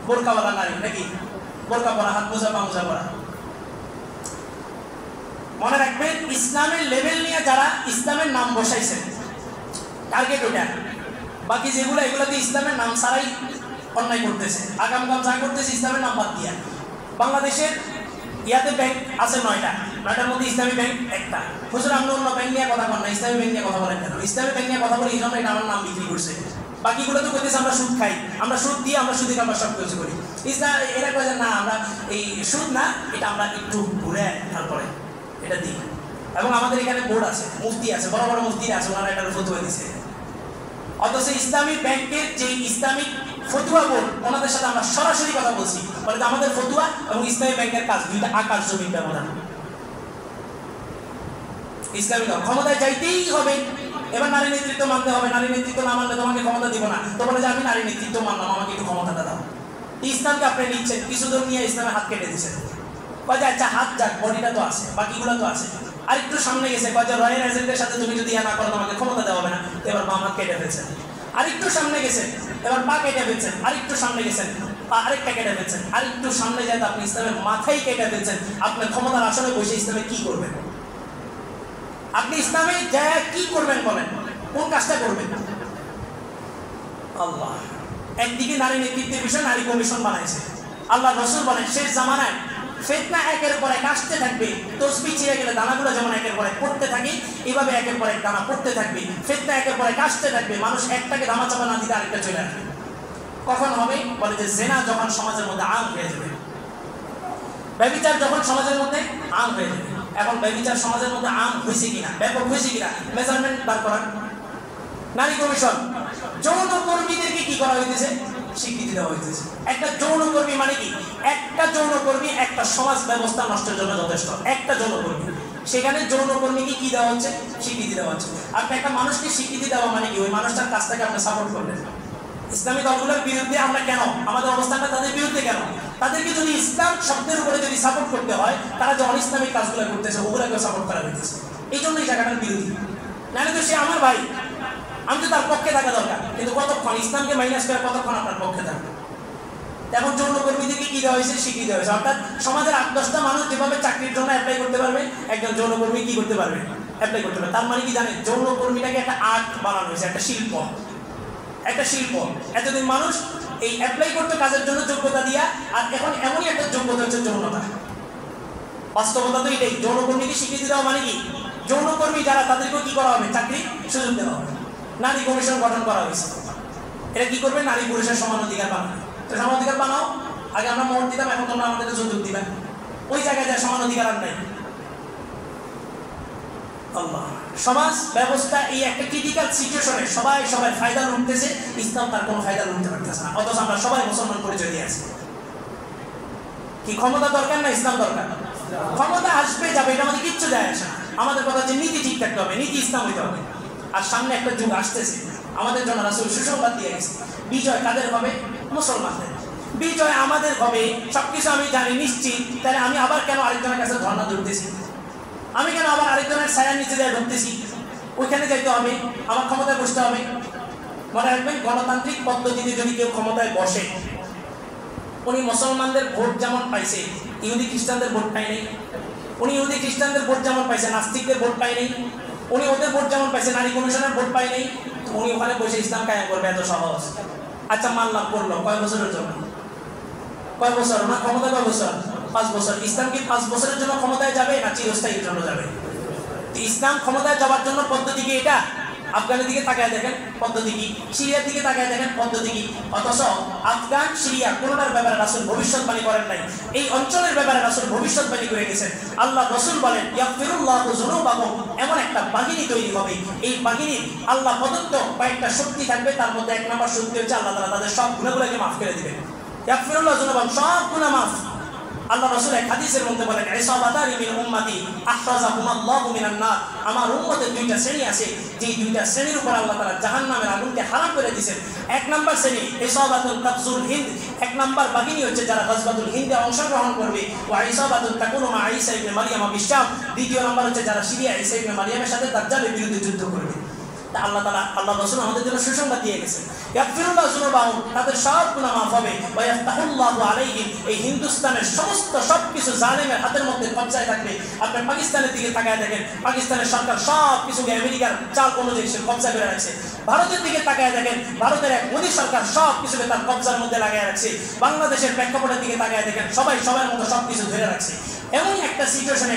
বোরকাওয়ালা নারী নাকি বোরকা পরা হাত মোজা পা মোজা পরা মনে রাখবেন, ইসলামের লেভেল নিয়ে যারা ইসলামের নাম বসাইছেন, টার্গেট ওটা। বাকি যেগুলো এগুলোতে ইসলামের নাম ছাড়াই অন্যায় করতেছে, আগাম কাম যা করতেছে ইসলামের নাম বাদ দিয়া। বাংলাদেশের ইয়াতে ব্যাংক আছে 9টার মধ্যে ইসলামী ব্যাংক একটা। হুজুর আপনি অন্য ব্যাংক নিয়ে কথা বলেন না, ইসলামী ব্যাংক নিয়ে কথা বলেন কেন? ইসলামী ব্যাংক নিয়ে কথা বলে এই জন্য এটা আমার নাম বিক্রি করছে। বাকিগুলো তো করতেছে আমরা সুদ খাই, আমরা সুদ দিয়ে আমরা সুদে আমরা সব কিছু করি। ইসলাম এরা কয়ে না আমরা এই সুদ না, এটা আমরা একটু ঘুরে তারপরে এটা দিই। এবং আমাদের এখানে বোর্ড আছে, মুফতি আছে, বড় বড় মুফতি আছে, ওনারা এটার ফতুয়া দিচ্ছে। অথচ ইসলামী ব্যাংকের যে ইসলামিক ফতুয়া বোর্ড, ওনাদের সাথে আমরা সরাসরি কথা বলছি, বলে আমাদের ফতুয়া এবং ইসলামী ব্যাংকের কাজ দুইটা আকাশ জমির ব্যবধান। ইসলামী দল ক্ষমতায় যাইতেই হবে, এবার নারী নেতৃত্ব মানতে হবে, নারী নেতৃত্ব না মানলে তোমাকে ক্ষমতা দিব না। তো বলে যে আমি নারী নেতৃত্ব মানলাম, আমাকে একটু ক্ষমতাটা দাও। ইসলামকে আপনি নিচ্ছেন, কিছুদিন নিয়ে ইসলামে হাত কেটে দিচ্ছেন। কয় যে আচ্ছা হাত যাক, বডিটা তো আছে, বাকিগুলো তো আছে। আরেকটু সামনে গেছে, কয় যে রয়্যাল এজেন্টের সাথে তুমি যদি না করো তোমাকে ক্ষমতা দেওয়া হবে না। এবার বাম হাত কেটে ফেলছেন। আরেকটু সামনে গেছেন, এবার পা কেটে ফেলছেন। আরেকটু সামনে গেছেন, পা আরেকটা কেটে ফেলছেন। আরেকটু সামনে যায় আপনি ইসলামের মাথায় কেটে ফেলছেন। আপনার ক্ষমতার আসনে বসে ইসলামে কি করবেন? আপনি ইসলামে যা কি করবেন বলেন, কোন কাজটা করবেন? আল্লাহ একদিকে নারী নেতৃত্বের বিষয় নারী কমিশন বানাইছে। আল্লাহ রাসূল বলেন শেষ জামানায় ফিতনা একের পর এক আসতে থাকবে। তসবিহ ছিঁড়ে গেলে দানাগুলো যেমন একের পর এক পড়তে থাকে, এইভাবে একের পর এক দানা পড়তে থাকবে। ফিতনা একের পর এক আসতে থাকবে, মানুষ একটাকে ধামাচাপা না দিতে আরেকটা চলে আসবে। কখন হবে? বলে যে জেনা যখন সমাজের মধ্যে আম হয়ে যাবে, ব্যভিচার যখন সমাজের মধ্যে আম হয়ে যাবে। এখন ব্যভিচার সমাজের মধ্যে আম হয়েছে কিনা, ব্যাপক হয়েছে কিনা, মেজারমেন্ট বার করার। নারী কমিশন যৌন কর্মীদেরকে কি করা হইতেছে? স্বীকৃতি দেওয়া হইতেছে। একটা যৌনকর্মী মানে কি? একটা যৌনকর্মী একটা সমাজ ব্যবস্থা নষ্টের জন্য যথেষ্ট। একটা যৌনকর্মী, সেখানে যৌনকর্মীকে কি দেওয়া হচ্ছে? স্বীকৃতি দেওয়া হচ্ছে। আপনি একটা মানুষকে স্বীকৃতি দেওয়া মানে কি? ওই মানুষটার কাজটাকে আপনি সাপোর্ট করলেন। ইসলামী দলগুলোর বিরুদ্ধে আমরা কেন, আমাদের অবস্থানটা তাদের বিরুদ্ধে কেন? তাদেরকে যদি ইসলাম শব্দের উপরে যদি সাপোর্ট করতে হয়, তারা যে অনিসলামিক কাজগুলো করতেছে ওগুলোকেও সাপোর্ট করা হইতেছে। এই জন্য এই জায়গাটার বিরোধী। নাহলে তো সে আমার ভাই, আমি তো তার পক্ষে থাকা দরকার। কিন্তু কতক্ষণ ইসলামকে মাইনাস করে কতক্ষণ আপনার পক্ষে থাকবে? এখন যৌনকর্মীদেরকে কি দেওয়া হয়েছে? স্বীকৃতি দেওয়া হয়েছে। অর্থাৎ সমাজের 8-10টা মানুষ যেভাবে চাকরির জন্য অ্যাপ্লাই করতে পারবে, একজন যৌনকর্মী কি করতে পারবে? অ্যাপ্লাই করতে পারবে। তার মানে কি জানেন, যৌনকর্মীটাকে একটা আর্ট বানানো হয়েছে, একটা শিল্প। একটা শিল্প। এতদিন মানুষ এই অ্যাপ্লাই করতে কাজের জন্য যোগ্যতা দিয়া, আর এখন এমনই একটা যোগ্যতা হচ্ছে যৌনতা। বাস্তবতা তো এটাই। যৌনকর্মীকে স্বীকৃতি দেওয়া মানে কি? যৌনকর্মী যারা তাদেরকেও কি করা হবে? চাকরি সুযোগ দেওয়া হবে। নারী কমিশন গঠন করা হয়েছে। এটা কি করবে? নারী পুরুষের সমান অধিকার বানাবে। তো সমান অধিকার বানাও। আগে আমরা মত দিতাম, এখন তোমরা আমাদেরকে যৌতুক দিবেন। ওই জায়গায় যায় সমান অধিকার আর নাই। আল্লাহ, সমাজ ব্যবস্থা এই একটা ক্রিটিক্যাল সিচুয়েশনে সবাই সবাই ফায়দা লুটতেছে, ইসলাম তার কোনো ফায়দা লুটতে পারতেছে না। অথচ আমরা সবাই মুসলমান পরিচয় দিয়ে আছি। কি ক্ষমতা দরকার না ইসলাম দরকার? ক্ষমতা আসবে যাবে, এটা আমাদের কিচ্ছু যায় আসে না। আমাদের কথা হচ্ছে নীতি ঠিক থাকতে হবে, নীতি ইসলাম হইতে হবে। আর সামনে একটা যুগ আসতেছে, আমাদের জন্য রাসূল সুসংবাদ দিয়ে গেছে। বিজয় কাদের হবে? মুসলমানদের। বিজয় আমাদের হবে, সবকিছু আমি জানি নিশ্চিত। তাহলে আমি আবার কেন আরেকজনের কাছে ধর্ণা ধরতেছি? আমি কেন আবার আরেকজনের ছায়ার নিচে যায় ঢুকতেছি? ওইখানে যাইতে হবে, আমার ক্ষমতায় বসতে হবে। মনে রাখবেন, গণতান্ত্রিক পদ্ধতিতে যদি কেউ ক্ষমতায় বসে, উনি মুসলমানদের ভোট যেমন পাইছে, ইহুদি খ্রিস্টানদের ভোট পাই নাই। উনি ইহুদি খ্রিস্টানদের ভোট যেমন পাইছে, নাস্তিকদের ভোট পাই নাই। উনি ওদের ভোট যেমন পাইছে, নারী কমিশনের ভোট পাই নাই। উনি ওখানে বসে ইসলাম কায়েম করবে, এত সহজ? আচ্ছা মানলাম, করলো কয় বছরের জন্য? কয় বছর না ক্ষমতা? কয় বছর? 5 বছর। ইসলাম কি 5 বছরের জন্য ক্ষমতায় যাবে না চিরস্থায়ীর জন্য যাবে? ইসলাম ক্ষমতায় যাওয়ার জন্য পদ্ধতি কি এটা? আফগানের দিকে তাকায় দেখেন পদ্ধতি কি, সিরিয়ার দিকে তাকায় দেখেন পদ্ধতি কি। অথচ আফগান, সিরিয়া কোনোটার ব্যাপারে রাসূল ভবিষ্যৎবাণী করেন নাই। এই অঞ্চলের ব্যাপারে রাসূল ভবিষ্যৎবাণী করে গেছেন। আল্লাহ রাসূল বলেন, ইয়াগফিরুল্লাহু যুনুবাকুম, এমন একটা বাহিনী তৈরি হবে, এই বাহিনীর আল্লাহ প্রদত্ত কয়েকটা শক্তি থাকবে। তার মধ্যে 1 নম্বর শক্তি হচ্ছে আল্লাহ তাআলা তাদের সব গুনাহগুলোকে মাফ করে দিবেন। ইয়াগফিরুল্লাহু যুনুবাকুম, সব গুনাহ মাফ। আল্লাহ রাসূল এক হাদিসের মধ্যে বলেন, ইসাবাতানি মিন উম্মতি আহরাজাহুমাল্লাহু মিনান নার, আমার উম্মতের 2টা শ্রেণী আছে, যেই 2টা শ্রেণীর উপর আল্লাহ তাআলা জাহান্নামের আগুনকে হারাম করে দিয়েছেন। 1 নম্বর শ্রেণী ইসাবাতুল গাজওয়াতুল হিন্দ, 1 নম্বর বাহিনী হচ্ছে যারা গাজওয়াতুল হিন্দে অংশগ্রহণ করবে। ওয়া ইসাবাতুল তাকুনু মা ঈসা ইবনে মারইয়াম বিশাম, দ্বিতীয় নম্বর হচ্ছে যারা সিরিয়া ঈসা ইবনে মারইয়ামের সাথে দাজ্জালের বিরুদ্ধে যুদ্ধ করবে। তা আল্লাহ রাসূল আমাদের জন্য সুসংবাদ দিয়ে গেছেন, ইয়াগফিরুল্লাহু যুনুবাহুম, তাদের সব গুনাহ মাফ হবে, ওয়া ইয়াফতাহুল্লাহু আলাইহিম, এই হিন্দুস্তানের সমস্ত সবকিছু জালেমের হাতের মধ্যে কবজায় থাকবে। আপনি পাকিস্তানের দিকে তাকায় দেখেন, পাকিস্তানের সরকার সব কিছুকে আমেরিকার চাল অনুযায়ী সে কবজা করে রাখছে। ভারতের দিকে তাকায় দেখেন, ভারতের এক মোদী সরকার সব কিছুকে তার কবজার মধ্যে লাগায় রাখছে। বাংলাদেশের প্রেক্ষাপটের দিকে তাকায় দেখেন, সবাই সবার মতো সবকিছু ধরে রাখছে। এমনই একটা সিচুয়েশনে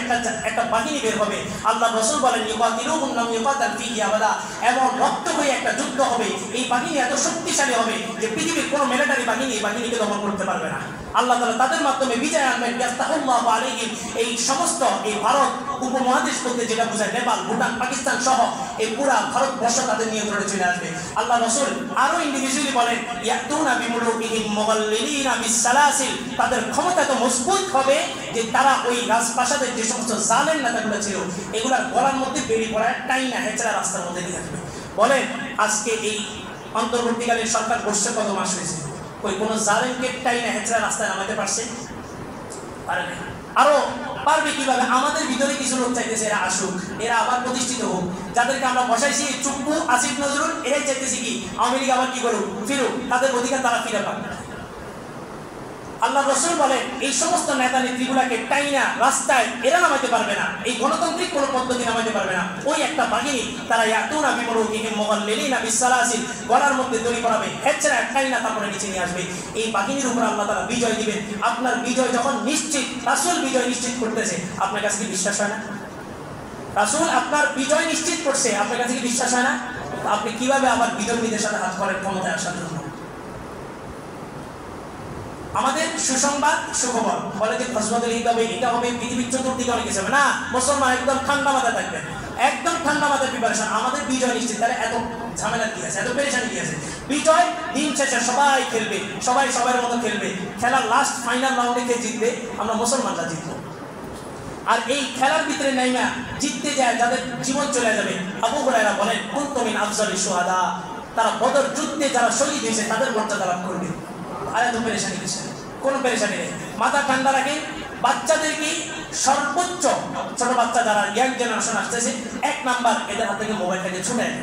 একটা বাহিনী বের হবে। আল্লাহ রাসূল বলেন, ইউকাতিলুহুম লাম ইউকাতাল ফীহি আবাদা, এবং রক্ত হয়ে একটা যুদ্ধ হবে। এই বাহিনী এত শক্তিশালী হবে যে পৃথিবীর কোনো মিলিটারি বাহিনী এই বাহিনীকে দমন করতে পারবে না। আল্লাহ তাআলা তাদের মাধ্যমে বিজয় আনবেন। ইয়াফতাহুল্লাহু আলাইহিম, এই সমস্ত এই ভারত উপমহাদেশ বলতে যেটা বোঝায় নেপাল, ভুটান, পাকিস্তান সহ এই পুরা ভারতবর্ষ তাদের নিয়ন্ত্রণে চলে আসবে। আল্লাহ রাসূল আরো ইন্ডিভিজুয়ালি বলেন, ইয়াতুনা বিমুলুকিহিম মুগাল্লিলিনা বিসসালাসিল, তাদের ক্ষমতা তো মজবুত হবে যে তারা ওই রাজপ্রাসাদের যে সমস্ত জালেম নেতাগুলো ছিল এগুলার গলার মধ্যে বেরিয়ে পড়ায় টাইনা হেঁচড়া রাস্তার মধ্যে নিয়ে আসবে। বলেন আজকে এই অন্তর্বর্তীকালীন সরকার বসছে কত মাস হয়েছে? ওই কোনো জালেমকে টাইনা হেঁচড়া রাস্তায় নামাতে পারছে? পারে না। আরো পারবে কিভাবে? আমাদের ভিতরে কিছু লোক চাইতেছে এরা আসুক, এরা আবার প্রতিষ্ঠিত হোক। যাদেরকে আমরা বসাইছি চুপ্পু, আসিফ নজরুল, এরাই চাইতেছি কি আমেরিকা আবার কি করুক, ফিরুক, তাদের অধিকার তারা ফিরে পাক। আল্লাহ রাসূল বলেন এই সমস্ত নেতা নেত্রীগুলাকে টাইনা রাস্তায় এরা নামাইতে পারবে না, এই গণতান্ত্রিক কোনো পদ্ধতি নামাইতে পারবে না। ওই একটা বাহিনী তারা ইয়াতুনা বিমুলুকিহিম মুগাল্লিলিনা বিসসালাসিল, গলার মধ্যে দড়ি পরাবে, হেঁচড়া টাইনা তারপরে নিচে নিয়ে আসবে। এই বাহিনীর উপর আল্লাহ তাআলা বিজয় দিবেন। আপনার বিজয় যখন নিশ্চিত, রাসূল বিজয় নিশ্চিত করতেছে, আপনার কাছে কি বিশ্বাস হয় না? রাসূল আপনার বিজয় নিশ্চিত করছে, আপনার কাছে কি বিশ্বাস হয় না? আপনি কিভাবে আবার বিধর্মীদের সাথে হাত করেন ক্ষমতায় আসার জন্য? আমাদের সুসংবাদ সুখবর বলে যে ফজলুল ঈদ হবে, এটা হবে, পৃথিবীর চতুর্দিকে অনেক কিছু হবে না। মুসলমান একদম ঠান্ডা মাথায় থাকবেন, একদম ঠান্ডা মাথায় প্রিপারেশন। আমাদের বিজয় নিশ্চিত, তাহলে এত ঝামেলা কি আছে, এত পেরেশানি কি আছে? বিজয় দিন শেষে সবাই খেলবে, সবাই সবার মতো খেলবে। খেলার লাস্ট ফাইনাল রাউন্ডে কে জিতবে? আমরা মুসলমানরা জিতবো। আর এই খেলার ভিতরে নাইমা জিততে যায় যাদের জীবন চলে যাবে। আবু হুরায়রা বলেন, কুনতু মিন আফজালিশ শুহাদা, তারা বদর যুদ্ধে যারা শহীদ হয়েছে তাদের মর্যাদা লাভ করবে। আর এত পেরেশানি কিসের? কোনো পেরেশানি নেই, মাথা ঠান্ডা রাখেন। বাচ্চাদেরকে সর্বোচ্চ, ছোট বাচ্চা যারা ইয়াং জেনারেশন আসতেছে, 1 নাম্বার এদের হাত থেকে মোবাইলটাকে ছুটে নেন।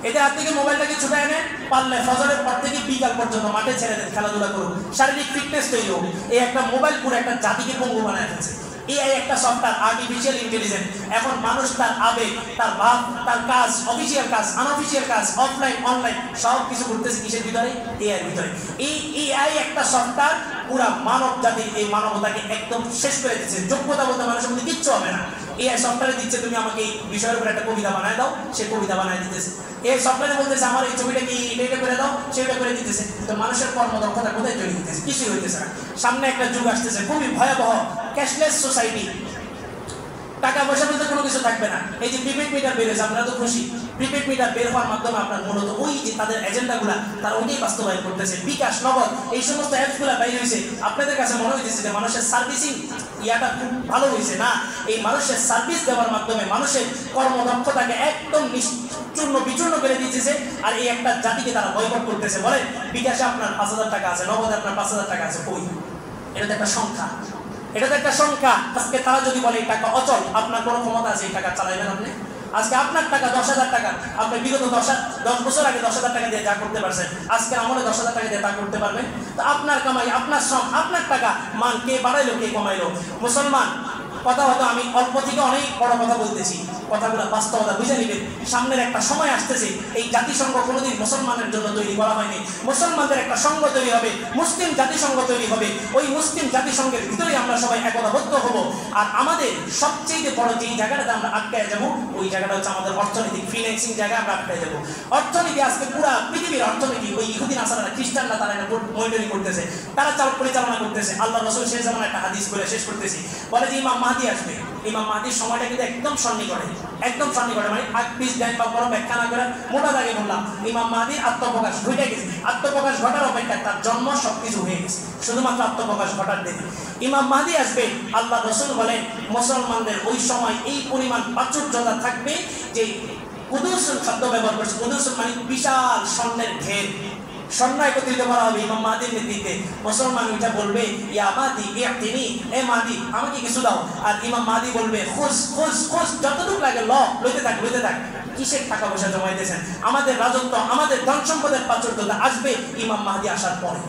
এদের হাত থেকে মোবাইলটাকে ছুটে এনেন, পারলে ফজরের পর থেকে বিকাল পর্যন্ত মাঠে ছেড়ে দেন, খেলাধুলা করুন, শারীরিক ফিটনেস তৈরি হোক। এই একটা মোবাইল পুরো একটা জাতিকে পঙ্গু বানায় ফেলছে। এআই একটা সফটওয়্যার, আর্টিফিশিয়াল ইন্টেলিজেন্স। এখন মানুষ তার আবেগ, তার ভাব, তার কাজ, অফিসিয়াল কাজ, আনঅফিসিয়াল কাজ, অফলাইন অনলাইন সব কিছু করতেছে কিসের ভিতরে? এআই ভিতরে। এই এআই একটা সফটওয়্যার পুরা মানব জাতির, এই মানবতাকে একদম শেষ করে দিচ্ছে। যোগ্যতা বলতে মানুষের মধ্যে কিচ্ছু হবে না। এআই সফটওয়্যারে দিচ্ছে তুমি আমাকে এই বিষয়ের উপর একটা কবিতা বানায় দাও, সে কবিতা বানায় দিতেছে। এই সফটওয়্যারে বলতেছে আমার এই ছবিটা কি এটা করে দাও, সেটা করে দিতেছে। তো মানুষের কর্মদক্ষতা কোথায় তৈরি হইতেছে? কিছুই হইতেছে না। সামনে একটা যুগ আসতেছে খুবই ভয়াবহ, ক্যাশলেস সোসাইটি। টাকা পয়সা বলতে কোনো কিছু থাকবে না। এই যে প্রিপেড মিটার বের হয়েছে, আপনারা তো খুশি। প্রিপেড মিটার বের হওয়ার মাধ্যমে আপনার মূলত ওই যে তাদের এজেন্ডাগুলা তারা ওইটাই বাস্তবায়ন করতেছে। বিকাশ, নগদ, এই সমস্ত অ্যাপসগুলা বাইরে হয়েছে। আপনাদের কাছে মনে হইতেছে যে মানুষের সার্ভিসিং ইয়াটা খুব ভালো হয়েছে না। এই মানুষের সার্ভিস দেওয়ার মাধ্যমে মানুষের কর্মদক্ষতাকে একদম চূর্ণ বিচূর্ণ করে দিতেছে। আর এই একটা জাতিকে তারা বয়কট করতেছে। বলে বিকাশে আপনার 5,000 টাকা আছে, নগদে আপনার 5,000 টাকা আছে, কই? এটা তো একটা সংখ্যা, এটা তো একটা সংখ্যা। আজকে তারা যদি বলে এই টাকা অচল, আপনার কোনো ক্ষমতা আছে এই টাকা চালাইবেন আপনি? আজকে আপনার টাকা 10,000 টাকা, আপনি বিগত 10 বছর আগে 10,000 টাকা দিয়ে যা করতে পারছেন, আজকে আমলে 10,000 টাকা দিয়ে তা করতে পারবেন? তো আপনার কামাই, আপনার শ্রম, আপনার টাকা, মান কে বাড়াইলো, কে কমাইলো? মুসলমান কথা হয়তো আমি অল্প থেকে অনেক বড় কথা বলতেছি, কথাগুলো বাস্তবতা বুঝে নেবেন। সামনের একটা সময় আসতেছে, এই জাতিসংঘ কোনোদিন মুসলমানের জন্য তৈরি করা হয়নি। মুসলমানদের একটা সংঘ তৈরি হবে, মুসলিম জাতিসংঘ তৈরি হবে। ওই মুসলিম জাতিসংঘের ভিতরে আমরা সবাই একতাবদ্ধ হব। আর আমাদের সবচেয়ে বড় যেই জায়গাটাতে আমরা আটকায় যাবো, ওই জায়গাটা হচ্ছে আমাদের অর্থনৈতিক ফিন্যান্সিং জায়গা। আমরা আটকায় যাবো। অর্থনীতি আজকে পুরা পৃথিবীর অর্থনীতি ওই ইহুদি নাসারারা, খ্রিস্টানরা তারা মনিটরিং করতেছে, তারা পরিচালনা করতেছে। আল্লাহ রাসূল শেষ জামানায় একটা হাদিস বলে শেষ করতেছি, বলে যে ইমাম মাহদী আসবে। ইমাম মাহদীর সময়টা কিন্তু একদম সন্নিকটে, একদম সন্নিকটে। মানে আগ পিছ ডাইন বা বড় ব্যাখ্যা না করে মোটা দাগে বললাম, ইমাম মাহদীর আত্মপ্রকাশ ঘটে গেছে। আত্মপ্রকাশ ঘটার অপেক্ষা, তার জন্ম সবকিছু হয়ে গেছে, শুধুমাত্র আত্মপ্রকাশ ঘটার দেরি। ইমাম মাহদী আসবে। আল্লাহ রাসূল বলেন মুসলমানদের ওই সময় এই পরিমাণ প্রাচুর্যতা থাকবে যে কুদুস শব্দ ব্যবহার করছে। কুদুস মানে বিশাল স্বর্ণের ঢের, সৈন্য একত্রিত করা হবে ইমাম মাহদির নেতৃত্বে। মুসলমান এটা বলবে ইয়া মাহদি ইআতিনি, এ মাহদি আমাকে কিছু দাও। আর ইমাম মাহদি বলবে খুশ খুশ খুশ, যতটুকু লাগে লইতে থাক লইতে থাক। কিসের টাকা পয়সা জমাইতেছেন? আমাদের রাজত্ব, আমাদের ধন সম্পদের প্রাচুর্যতা আসবে ইমাম মাহদি আসার পরে।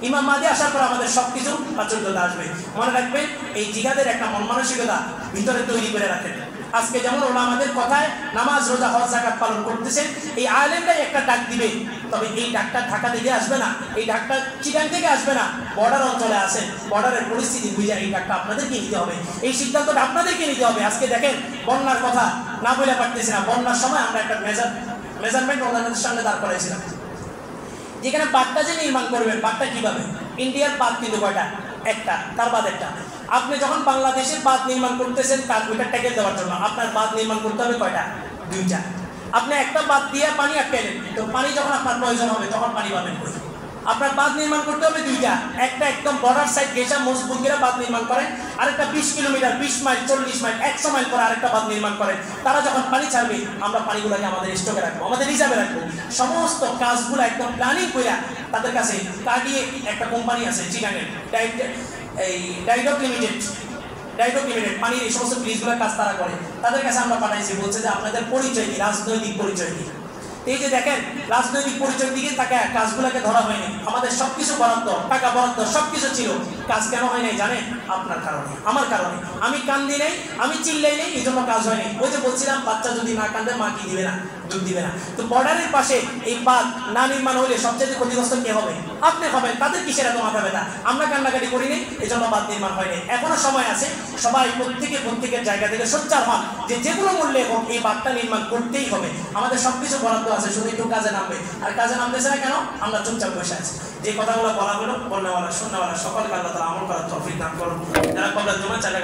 ইমাম মাহদি আসার পর আমাদের সবকিছু প্রাচুর্যতা আসবে। মনে রাখবেন, এই জিহাদের একটা মন মানসিকতা ভিতরে তৈরি করে রাখেন। আজকে যেমন ওলামাদের কথায় নামাজ, রোজা, হজ, যাকাত পালন করতেছেন, এই আলেমরাই একটা ডাক দিবে। তবে এই ডাকটা ঢাকা থেকে আসবে না, এই ডাকটা চিটাং থেকে আসবে না। বর্ডার অঞ্চলে আছেন, বর্ডারের পরিস্থিতি বুঝে এই ডাকটা আপনাদেরকে নিতে হবে, এই সিদ্ধান্তটা আপনাদেরকে নিতে হবে। আজকে দেখেন, বন্যার কথা না বলে পারতেছি না। বন্যার সময় আমরা একটা মেজারমেন্ট ওনাদের সামনে দাঁড় করাইছিলাম, যেখানে বাঁধটা যে নির্মাণ করবেন, বাঁধটা কিভাবে? ইন্ডিয়ার বাঁধ কিন্তু কয়টা? একটা, তার বাদ একটা। আপনি যখন বাংলাদেশের বাঁধ নির্মাণ করতেছেন, তার ওইটা ট্যাকেল দেওয়ার জন্য আপনার বাঁধ নির্মাণ করতে হবে কয়টা? দুইটা। আপনি একটা বাঁধ দিয়ে পানি আটকাইলেন, তো পানি যখন আপনার প্রয়োজন হবে তখন পানি পাবেন কই? আপনার বাঁধ নির্মাণ করতে হবে দুইটা। একটা একদম বর্ডার সাইড গেছা মজবুত করে বাঁধ নির্মাণ করেন, আরেকটা 20 কিলোমিটার, 20 মাইল, 40 মাইল, 100 মাইল করে আরেকটা বাঁধ নির্মাণ করেন। তারা যখন পানি ছাড়বে, আমরা পানিগুলোকে আমাদের স্টকে রাখবো, আমাদের রিজার্ভে রাখবো। সমস্ত কাজগুলো একদম প্ল্যানিং করে তাদের কাছে কাগিয়ে একটা কোম্পানি আছে চিটাগাং, ডাইডক লিমিটেড, পানির এই সমস্ত ব্রিজগুলো কাজ তারা করে। তাদের কাছে আমরা পাঠাইছি, বলছে যে আপনাদের পরিচয় কি, রাজনৈতিক পরিচয় কি। এই যে দেখেন, রাজনৈতিক পরিচয় দিকে তাকে কাজগুলোকে ধরা হয়নি। আমাদের সবকিছু বরাদ্দ, টাকা বরাদ্দ, সবকিছু ছিল। কাজ কেন হয় নাই জানেন? আপনার কারণে, আমার কারণে। আমি কান্দি নেই, আমি চিল্লাই নেই, এই জন্য কাজ হয়নি। ওই যে বলছিলাম, বাচ্চা যদি না কান্দে মা কি দিবে না, দুধ দিবে না। তো বর্ডারের পাশে এই বাঁধ না নির্মাণ হলে সবচেয়ে ক্ষতিগ্রস্ত কে হবে? আপনি হবেন। তাদের কিসের এত মাথা ব্যথা? আমরা কান্নাকাটি করিনি, এই জন্য বাঁধ নির্মাণ হয়নি। এখনো সময় আছে, সবাই প্রত্যেকের জায়গা থেকে সোচ্চার হন যে যেগুলো মূল্যে হোক এই বাঁধটা নির্মাণ করতেই হবে। আমাদের সবকিছু বরাদ্দ আছে, শুধু একটু কাজে নামবে। আর কাজে নামতেছে না কেন? আমরা চুপচাপ বসে আছি। যে কথাগুলো বলা হলো, বলনেওয়ালা, শুননেওয়ালা সকলকে আল্লাহ তাআলা আমল করার তৌফিক দান করুন। যারা কবলা জমা চাইলে